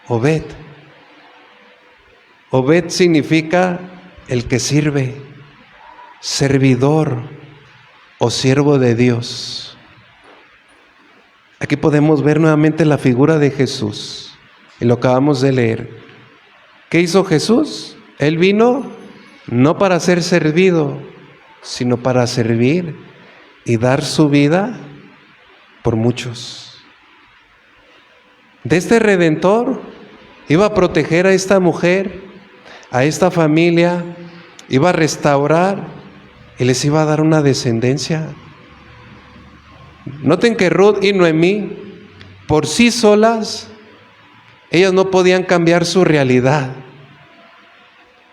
Obed. Obed significa el que sirve, servidor o siervo de Dios. Aquí podemos ver nuevamente la figura de Jesús, y lo acabamos de leer. ¿Qué hizo Jesús? Él vino no para ser servido, sino para servir y dar su vida por muchos. De este Redentor iba a proteger a esta mujer, a esta familia, iba a restaurar y les iba a dar una descendencia. Noten que Ruth y Noemí, por sí solas, ellas no podían cambiar su realidad.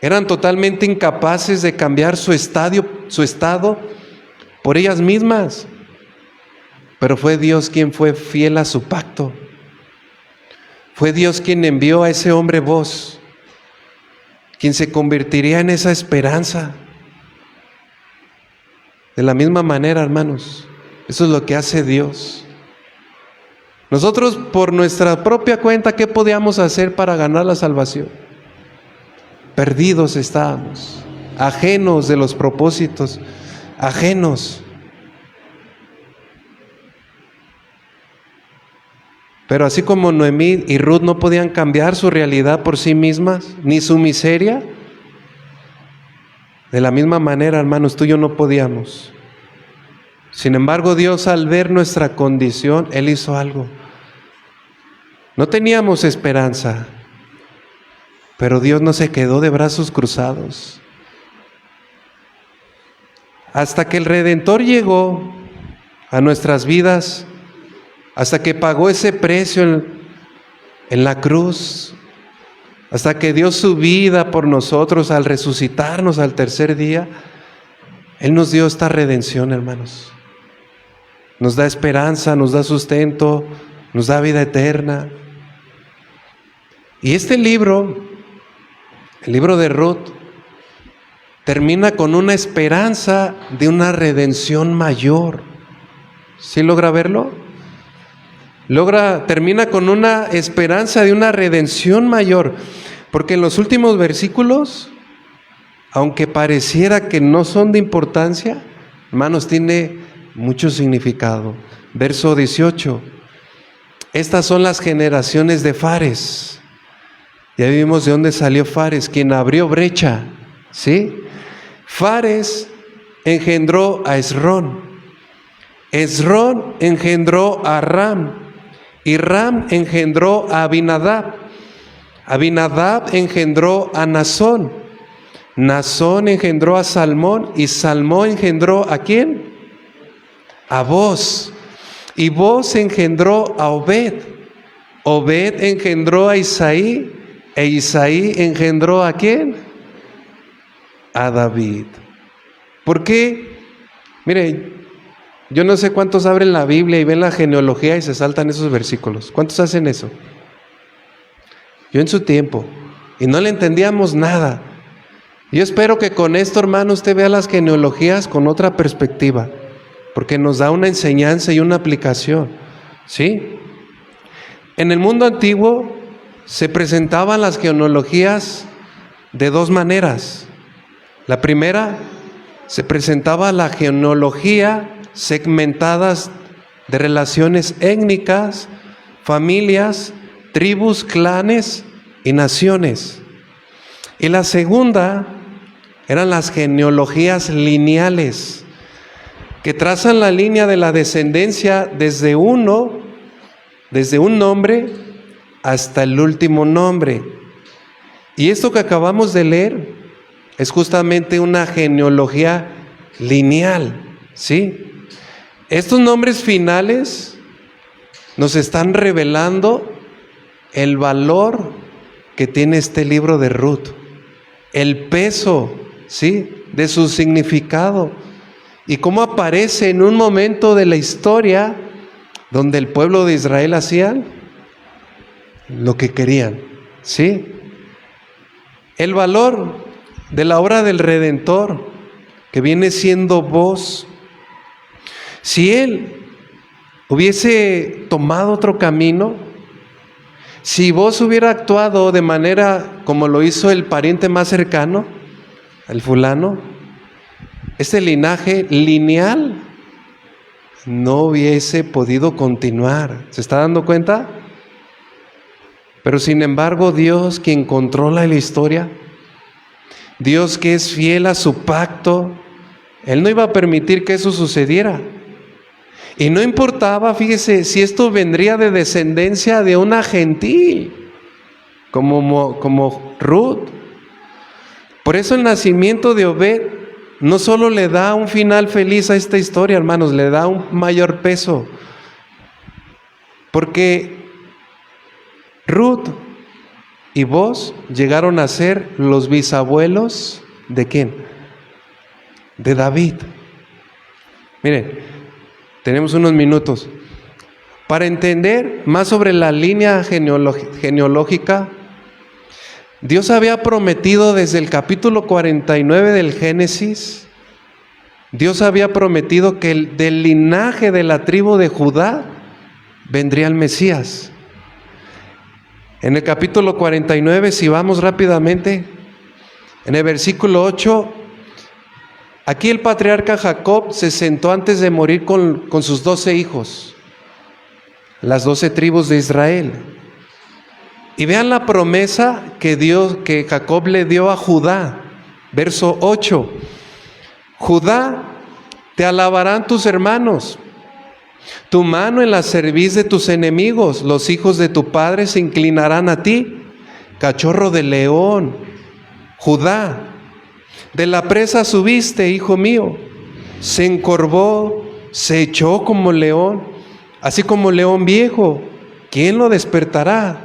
Eran totalmente incapaces de cambiar su estado por ellas mismas. Pero fue Dios quien fue fiel a su pacto. Fue Dios quien envió a ese hombre voz, quien se convertiría en esa esperanza. De la misma manera, hermanos, eso es lo que hace Dios. Nosotros, por nuestra propia cuenta, ¿qué podíamos hacer para ganar la salvación? Perdidos estábamos, ajenos de los propósitos, ajenos. Pero así como Noemí y Ruth no podían cambiar su realidad por sí mismas, ni su miseria, de la misma manera, hermanos, tú y yo no podíamos. Sin embargo, Dios, al ver nuestra condición, Él hizo algo. No teníamos esperanza, pero Dios no se quedó de brazos cruzados. Hasta que el Redentor llegó a nuestras vidas, hasta que pagó ese precio en la cruz, hasta que dio su vida por nosotros al resucitarnos al tercer día, Él nos dio esta redención, hermanos. Nos da esperanza, nos da sustento, nos da vida eterna. Y este libro, el libro de Ruth, termina con una esperanza de una redención mayor. ¿Sí logra verlo? Termina con una esperanza de una redención mayor, porque en los últimos versículos, aunque pareciera que no son de importancia, hermanos, tiene mucho significado. Verso 18, estas son las generaciones de Fares. Ya vimos de dónde salió Fares, quien abrió brecha, ¿sí? Fares engendró a Esrón, Esrón engendró a Ram, y Ram engendró a Abinadab, Abinadab engendró a Nazón, Nazón engendró a Salmón, y Salmón engendró ¿a quién? A Boz, y Boz engendró a Obed, Obed engendró a Isaí, e Isaí engendró ¿a quién? A David. ¿Por qué? Mire, yo no sé cuántos abren la Biblia y ven la genealogía y se saltan esos versículos. ¿Cuántos hacen eso? Yo en su tiempo, y no le entendíamos nada. Yo espero que con esto, hermano, usted vea las genealogías con otra perspectiva, porque nos da una enseñanza y una aplicación, ¿sí? En el mundo antiguo se presentaban las genealogías de dos maneras. La primera, se presentaba la genealogía segmentadas de relaciones étnicas, familias tribus, clanes y naciones. Y la segunda eran las genealogías lineales, que trazan la línea de la descendencia desde un nombre hasta el último nombre. Y esto que acabamos de leer es justamente una genealogía lineal, ¿sí? Estos nombres finales nos están revelando el valor que tiene este libro de Ruth, el peso, ¿sí?, de su significado, y cómo aparece en un momento de la historia donde el pueblo de Israel hacían lo que querían, ¿sí? El valor de la obra del Redentor, que viene siendo vos. Si Él hubiese tomado otro camino, si vos hubiera actuado de manera como lo hizo el pariente más cercano, el fulano, este linaje lineal no hubiese podido continuar. ¿Se está dando cuenta? Pero sin embargo, Dios, quien controla la historia, Dios que es fiel a su pacto, Él no iba a permitir que eso sucediera. Y no importaba, fíjese, si esto vendría de descendencia de una gentil, como Ruth. Por eso el nacimiento de Obed no solo le da un final feliz a esta historia, hermanos, le da un mayor peso. Porque Ruth y Boz llegaron a ser los bisabuelos ¿de quién? De David. Miren, tenemos unos minutos para entender más sobre la línea genealógica. Dios había prometido desde el capítulo 49 del Génesis, Dios había prometido que del linaje de la tribu de Judá vendría el Mesías. En el capítulo 49, si vamos rápidamente, en el versículo 8, aquí el patriarca Jacob se sentó antes de morir con sus 12 hijos, las 12 tribus de Israel. Y vean la promesa que Jacob le dio a Judá. Verso 8. Judá, te alabarán tus hermanos. Tu mano en la cerviz de tus enemigos. Los hijos de tu padre se inclinarán a ti. Cachorro de león. Judá, de la presa subiste, hijo mío. Se encorvó, se echó como león, así como león viejo. ¿Quién lo despertará?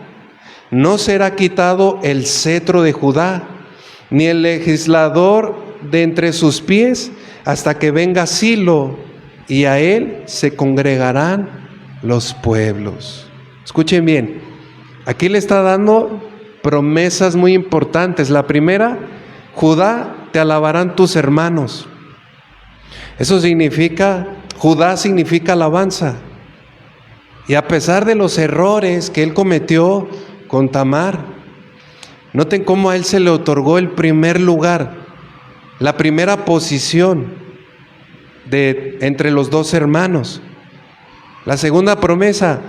No será quitado el cetro de Judá, ni el legislador de entre sus pies, hasta que venga Silo, y a él se congregarán los pueblos. Escuchen bien, aquí le está dando promesas muy importantes. La primera, Judá, te alabarán tus hermanos. Eso significa, Judá significa alabanza. Y a pesar de los errores que él cometió con Tamar, noten cómo a él se le otorgó el primer lugar, la primera posición entre los dos hermanos. La segunda promesa,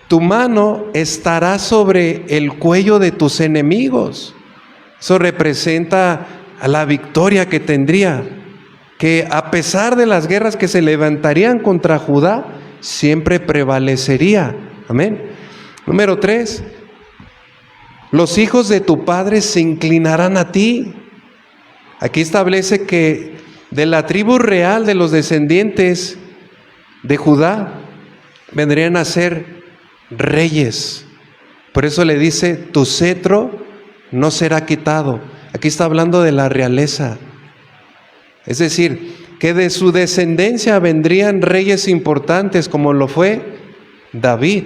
tu mano estará sobre el cuello de tus enemigos. Eso representa a la victoria que tendría, que a pesar de las guerras que se levantarían contra Judá, siempre prevalecería. Amén. Número 3, los hijos de tu padre se inclinarán a ti. Aquí establece que de la tribu real de los descendientes de Judá vendrían a ser reyes. Por eso le dice, tu cetro no será quitado. Aquí está hablando de la realeza. Es decir, que de su descendencia vendrían reyes importantes como lo fue David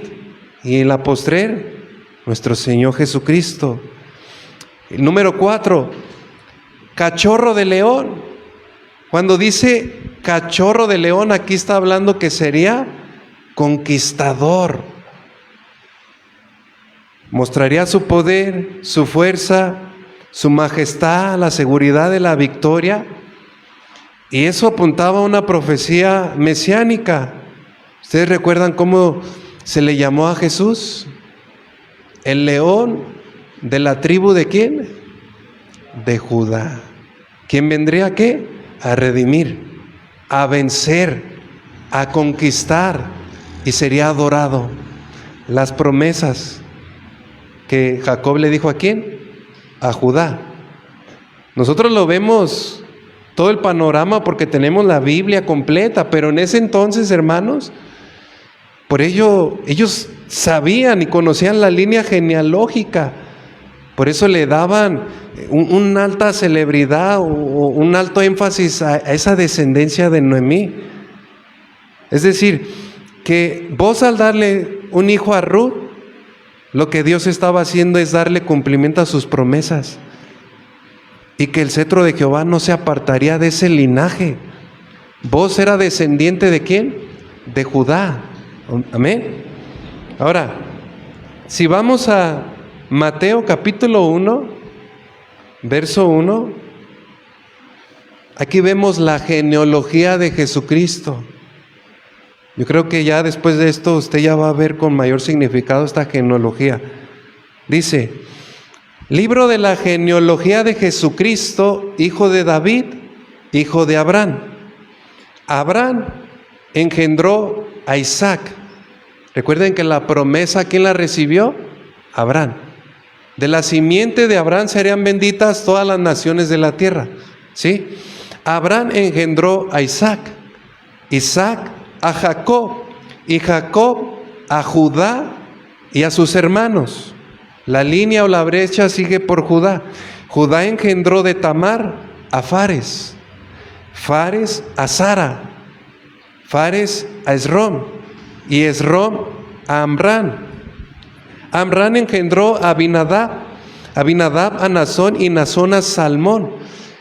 y en la postrer nuestro Señor Jesucristo. El número 4, cachorro de león. Cuando dice cachorro de león, aquí está hablando que sería conquistador. Mostraría su poder, su fuerza, su majestad, la seguridad de la victoria. Y eso apuntaba a una profecía mesiánica. ¿Ustedes recuerdan cómo se le llamó a Jesús? el león de la tribu ¿de quién? De Judá. ¿Quién vendría a qué? A redimir, a vencer, a conquistar, y sería adorado. Las promesas que Jacob le dijo ¿a quién? A Judá. Nosotros lo vemos todo el panorama porque tenemos la Biblia completa, pero en ese entonces, hermanos, por ello ellos sabían y conocían la línea genealógica. Por eso le daban una alta celebridad o un alto énfasis a esa descendencia de Noemí. Es decir, que vos al darle un hijo a Ruth, lo que Dios estaba haciendo es darle cumplimiento a sus promesas. Y que el cetro de Jehová no se apartaría de ese linaje. Vos era descendiente ¿de quién? De Judá. Amén. Ahora, si vamos a Mateo capítulo 1, verso 1, aquí vemos la genealogía de Jesucristo. Yo creo que ya después de esto usted ya va a ver con mayor significado esta genealogía. Dice, libro de la genealogía de Jesucristo, hijo de David, hijo de Abraham. Abraham engendró a Isaac. Recuerden que la promesa, ¿quién la recibió? Abraham. De la simiente de Abraham serían benditas todas las naciones de la tierra. ¿Sí? Abraham engendró a Isaac. Isaac a Jacob. Y Jacob a Judá y a sus hermanos. La línea o la brecha sigue por Judá. Judá engendró de Tamar a Fares. Fares a Sara. Fares a Esrom. Y Esrom a Amram. Amram engendró a Abinadab. Abinadab a Nazón y Nazón a Salmón.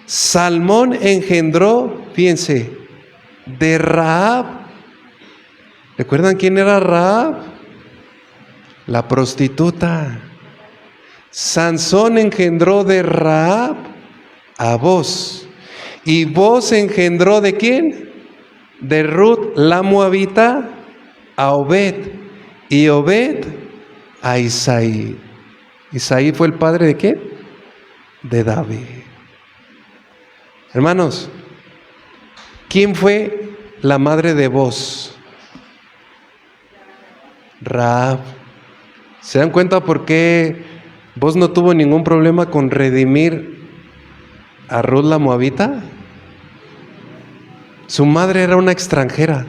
Salmón engendró, fíjense, de Rahab. ¿Recuerdan quién era Rahab? La prostituta. Sansón engendró de Rahab a Boz. ¿Y Boz engendró de quién? De Ruth la moabita a Obed. Y Obed a Isaí. Isaí fue el padre de quién? De David. Hermanos, ¿quién fue la madre de Boz? Rahab. ¿Se dan cuenta por qué Boz no tuvo ningún problema con redimir a Ruth la moabita? Su madre era una extranjera,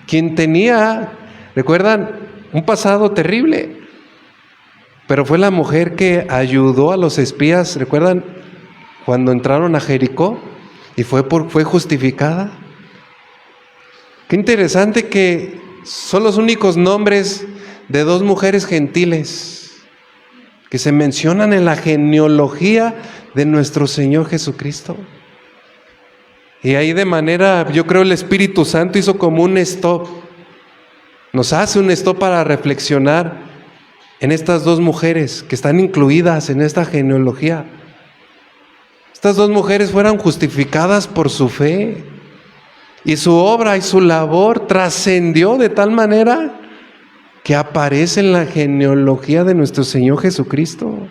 quien tenía, ¿recuerdan? Un pasado terrible. Pero fue la mujer que ayudó a los espías, ¿recuerdan? Cuando entraron a Jericó y fue justificada. Qué interesante que son los únicos nombres de dos mujeres gentiles que se mencionan en la genealogía de nuestro Señor Jesucristo. Y ahí de manera, yo creo el Espíritu Santo hizo como un stop. Nos hace un stop para reflexionar en estas dos mujeres que están incluidas en esta genealogía. Estas dos mujeres fueron justificadas por su fe. Y su obra y su labor trascendió de tal manera que aparece en la genealogía de nuestro Señor Jesucristo.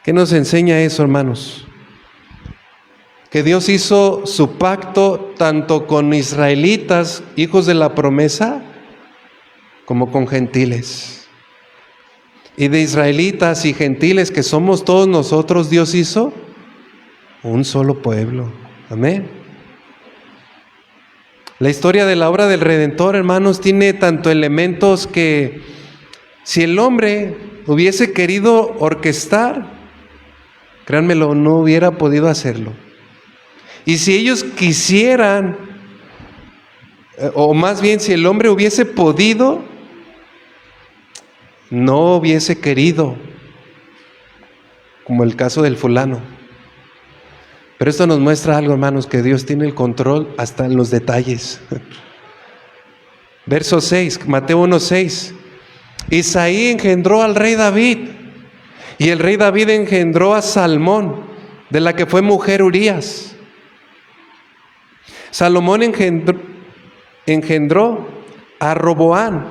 ¿Qué nos enseña eso, hermanos? Que Dios hizo su pacto tanto con israelitas, hijos de la promesa, como con gentiles. Y de israelitas y gentiles, que somos todos nosotros, Dios hizo un solo pueblo. Amén. La historia de la obra del Redentor, hermanos, tiene tanto elementos que si el hombre hubiese querido orquestar, créanmelo, no hubiera podido hacerlo. Y si ellos quisieran, o más bien si el hombre hubiese podido, no hubiese querido, como el caso del fulano. Pero esto nos muestra algo, hermanos, que Dios tiene el control hasta en los detalles. Verso 6, Mateo 1:6. Isaí engendró al rey David, y el rey David engendró a Salmón, de la que fue mujer Urías. Salomón engendró a Roboán.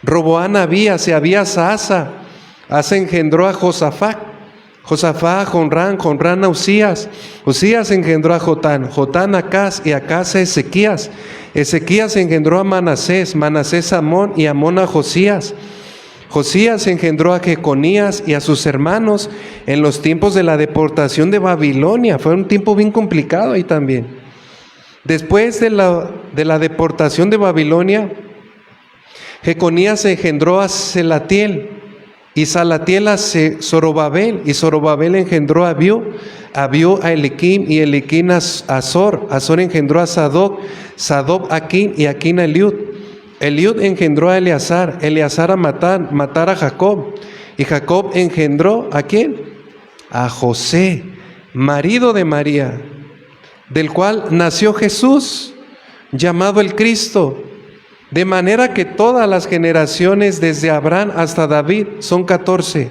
Roboán Abías y Abías a Asa. Asa engendró a Josafat, Josafat a Jonrán, Jonrán a Usías, Usías engendró a Jotán, Jotán a Acaz y Acaz a Ezequías, Ezequías engendró a Manasés, Manasés a Amón y Amón a Josías, Josías engendró a Jeconías y a sus hermanos en los tiempos de la deportación de Babilonia. Fue un tiempo bien complicado ahí también. Después de la deportación de Babilonia, Jeconías engendró a Selatiel, y Salatiel a Zorobabel, y Zorobabel engendró a Abiú, Abiú a Eliquim, y Eliquim a Azor, Azor engendró a Sadoc, Sadoc a Aquín, y Aquín a Eliud. Eliud engendró a Eleazar, Eleazar a Matán, Matar a Jacob, y Jacob engendró ¿a quién? A José, marido de María, del cual nació Jesús, llamado el Cristo. De manera que todas las generaciones desde Abraham hasta David son 14.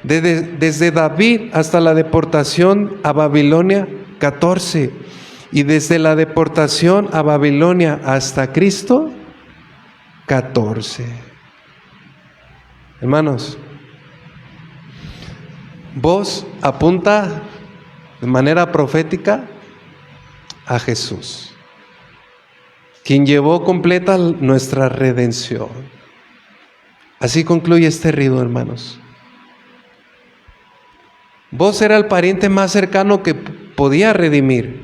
Desde David hasta la deportación a Babilonia, 14. Y desde la deportación a Babilonia hasta Cristo, 14. Hermanos, vos apunta de manera profética a Jesús, quien llevó completa nuestra redención. Así concluye este rito, hermanos. Vos era el pariente más cercano que podía redimir.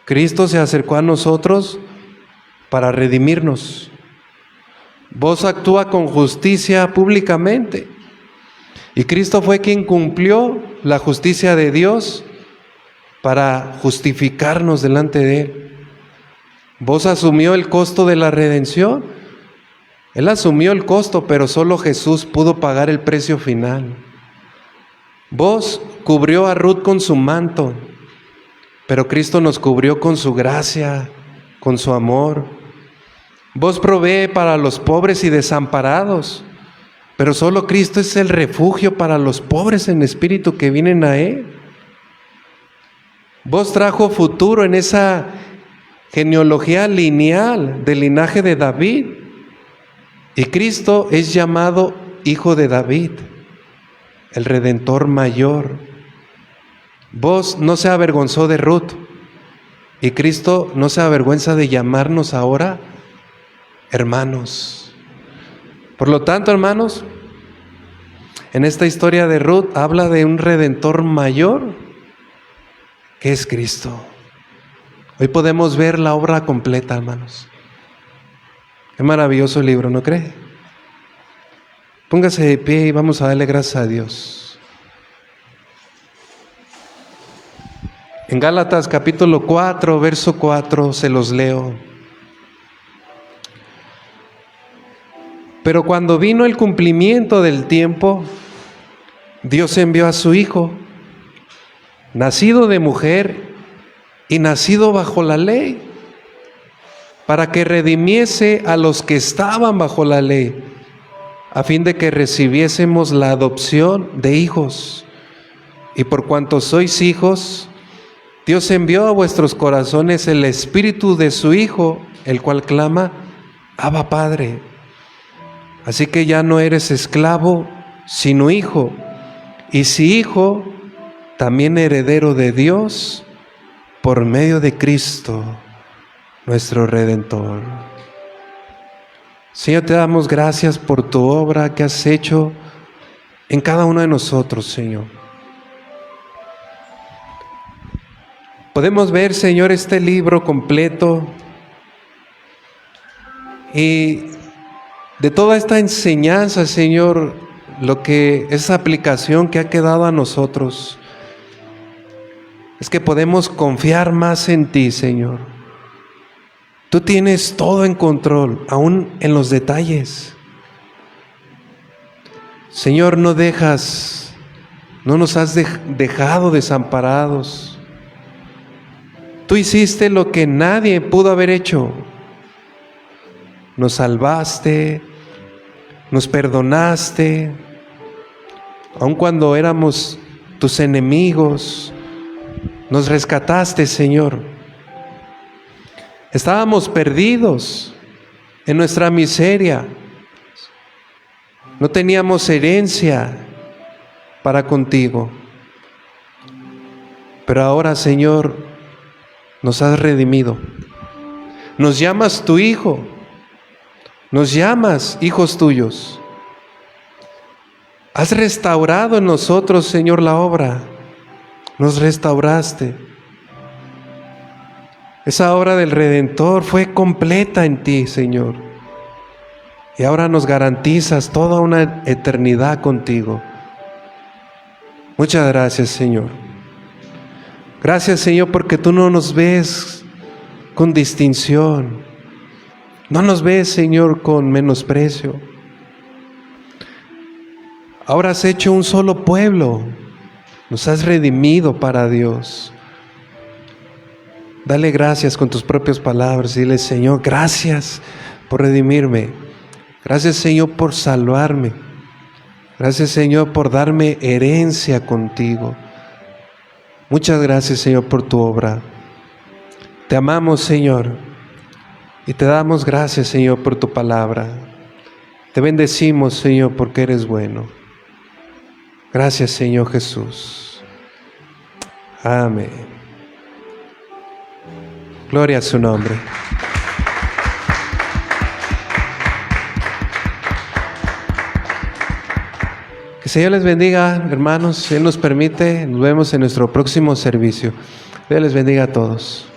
Cristo se acercó a nosotros para redimirnos. Vos actúa con justicia públicamente. Y Cristo fue quien cumplió la justicia de Dios para justificarnos delante de Él. Vos asumió el costo de la redención. Él asumió el costo, pero solo Jesús pudo pagar el precio final. Vos cubrió a Ruth con su manto, pero Cristo nos cubrió con su gracia, con su amor. Vos provee para los pobres y desamparados, pero solo Cristo es el refugio para los pobres en espíritu que vienen a Él. Vos trajo futuro en esa genealogía lineal del linaje de David, y Cristo es llamado Hijo de David, el Redentor mayor. Vos no se avergonzó de Ruth, y Cristo no se avergüenza de llamarnos ahora hermanos. Por lo tanto, hermanos, en esta historia de Ruth habla de un Redentor mayor, que es Cristo. Hoy podemos ver la obra completa, hermanos. Qué maravilloso libro, ¿no cree? Póngase de pie y vamos a darle gracias a Dios. En Gálatas capítulo 4, verso 4, se los leo. Pero cuando vino el cumplimiento del tiempo, Dios envió a su Hijo, nacido de mujer y nacido bajo la ley, para que redimiese a los que estaban bajo la ley, a fin de que recibiésemos la adopción de hijos. Y por cuanto sois hijos, Dios envió a vuestros corazones el Espíritu de su Hijo, el cual clama, Abba Padre. Así que ya no eres esclavo, sino hijo, y si hijo, también heredero de Dios, por medio de Cristo, nuestro Redentor. Señor, te damos gracias por tu obra que has hecho en cada uno de nosotros, Señor. Podemos ver, Señor, este libro completo y de toda esta enseñanza, Señor, lo que esa aplicación que ha quedado a nosotros es que podemos confiar más en ti, Señor. Tú tienes todo en control, aún en los detalles. Señor, no nos has dejado desamparados. Tú hiciste lo que nadie pudo haber hecho. Nos salvaste, nos perdonaste, aun cuando éramos tus enemigos, nos rescataste, Señor. Estábamos perdidos, en nuestra miseria. No teníamos herencia para contigo. Pero ahora, Señor, nos has redimido. Nos llamas tu hijo. Nos llamas hijos tuyos. Has restaurado en nosotros, Señor, la obra. Nos restauraste. Esa obra del Redentor fue completa en ti, Señor. Y ahora nos garantizas toda una eternidad contigo. Muchas gracias, Señor. Gracias, Señor, porque tú no nos ves con distinción. No nos ves, Señor, con menosprecio. Ahora has hecho un solo pueblo. Nos has redimido para Dios. Dale gracias con tus propias palabras. Dile, Señor, gracias por redimirme. Gracias, Señor, por salvarme. Gracias, Señor, por darme herencia contigo. Muchas gracias, Señor, por tu obra. Te amamos, Señor, y te damos gracias, Señor, por tu palabra. Te bendecimos, Señor, porque eres bueno. Gracias, Señor Jesús. Amén. Gloria a su nombre. Que el Señor les bendiga, hermanos. Si Él nos permite, nos vemos en nuestro próximo servicio. Dios les bendiga a todos.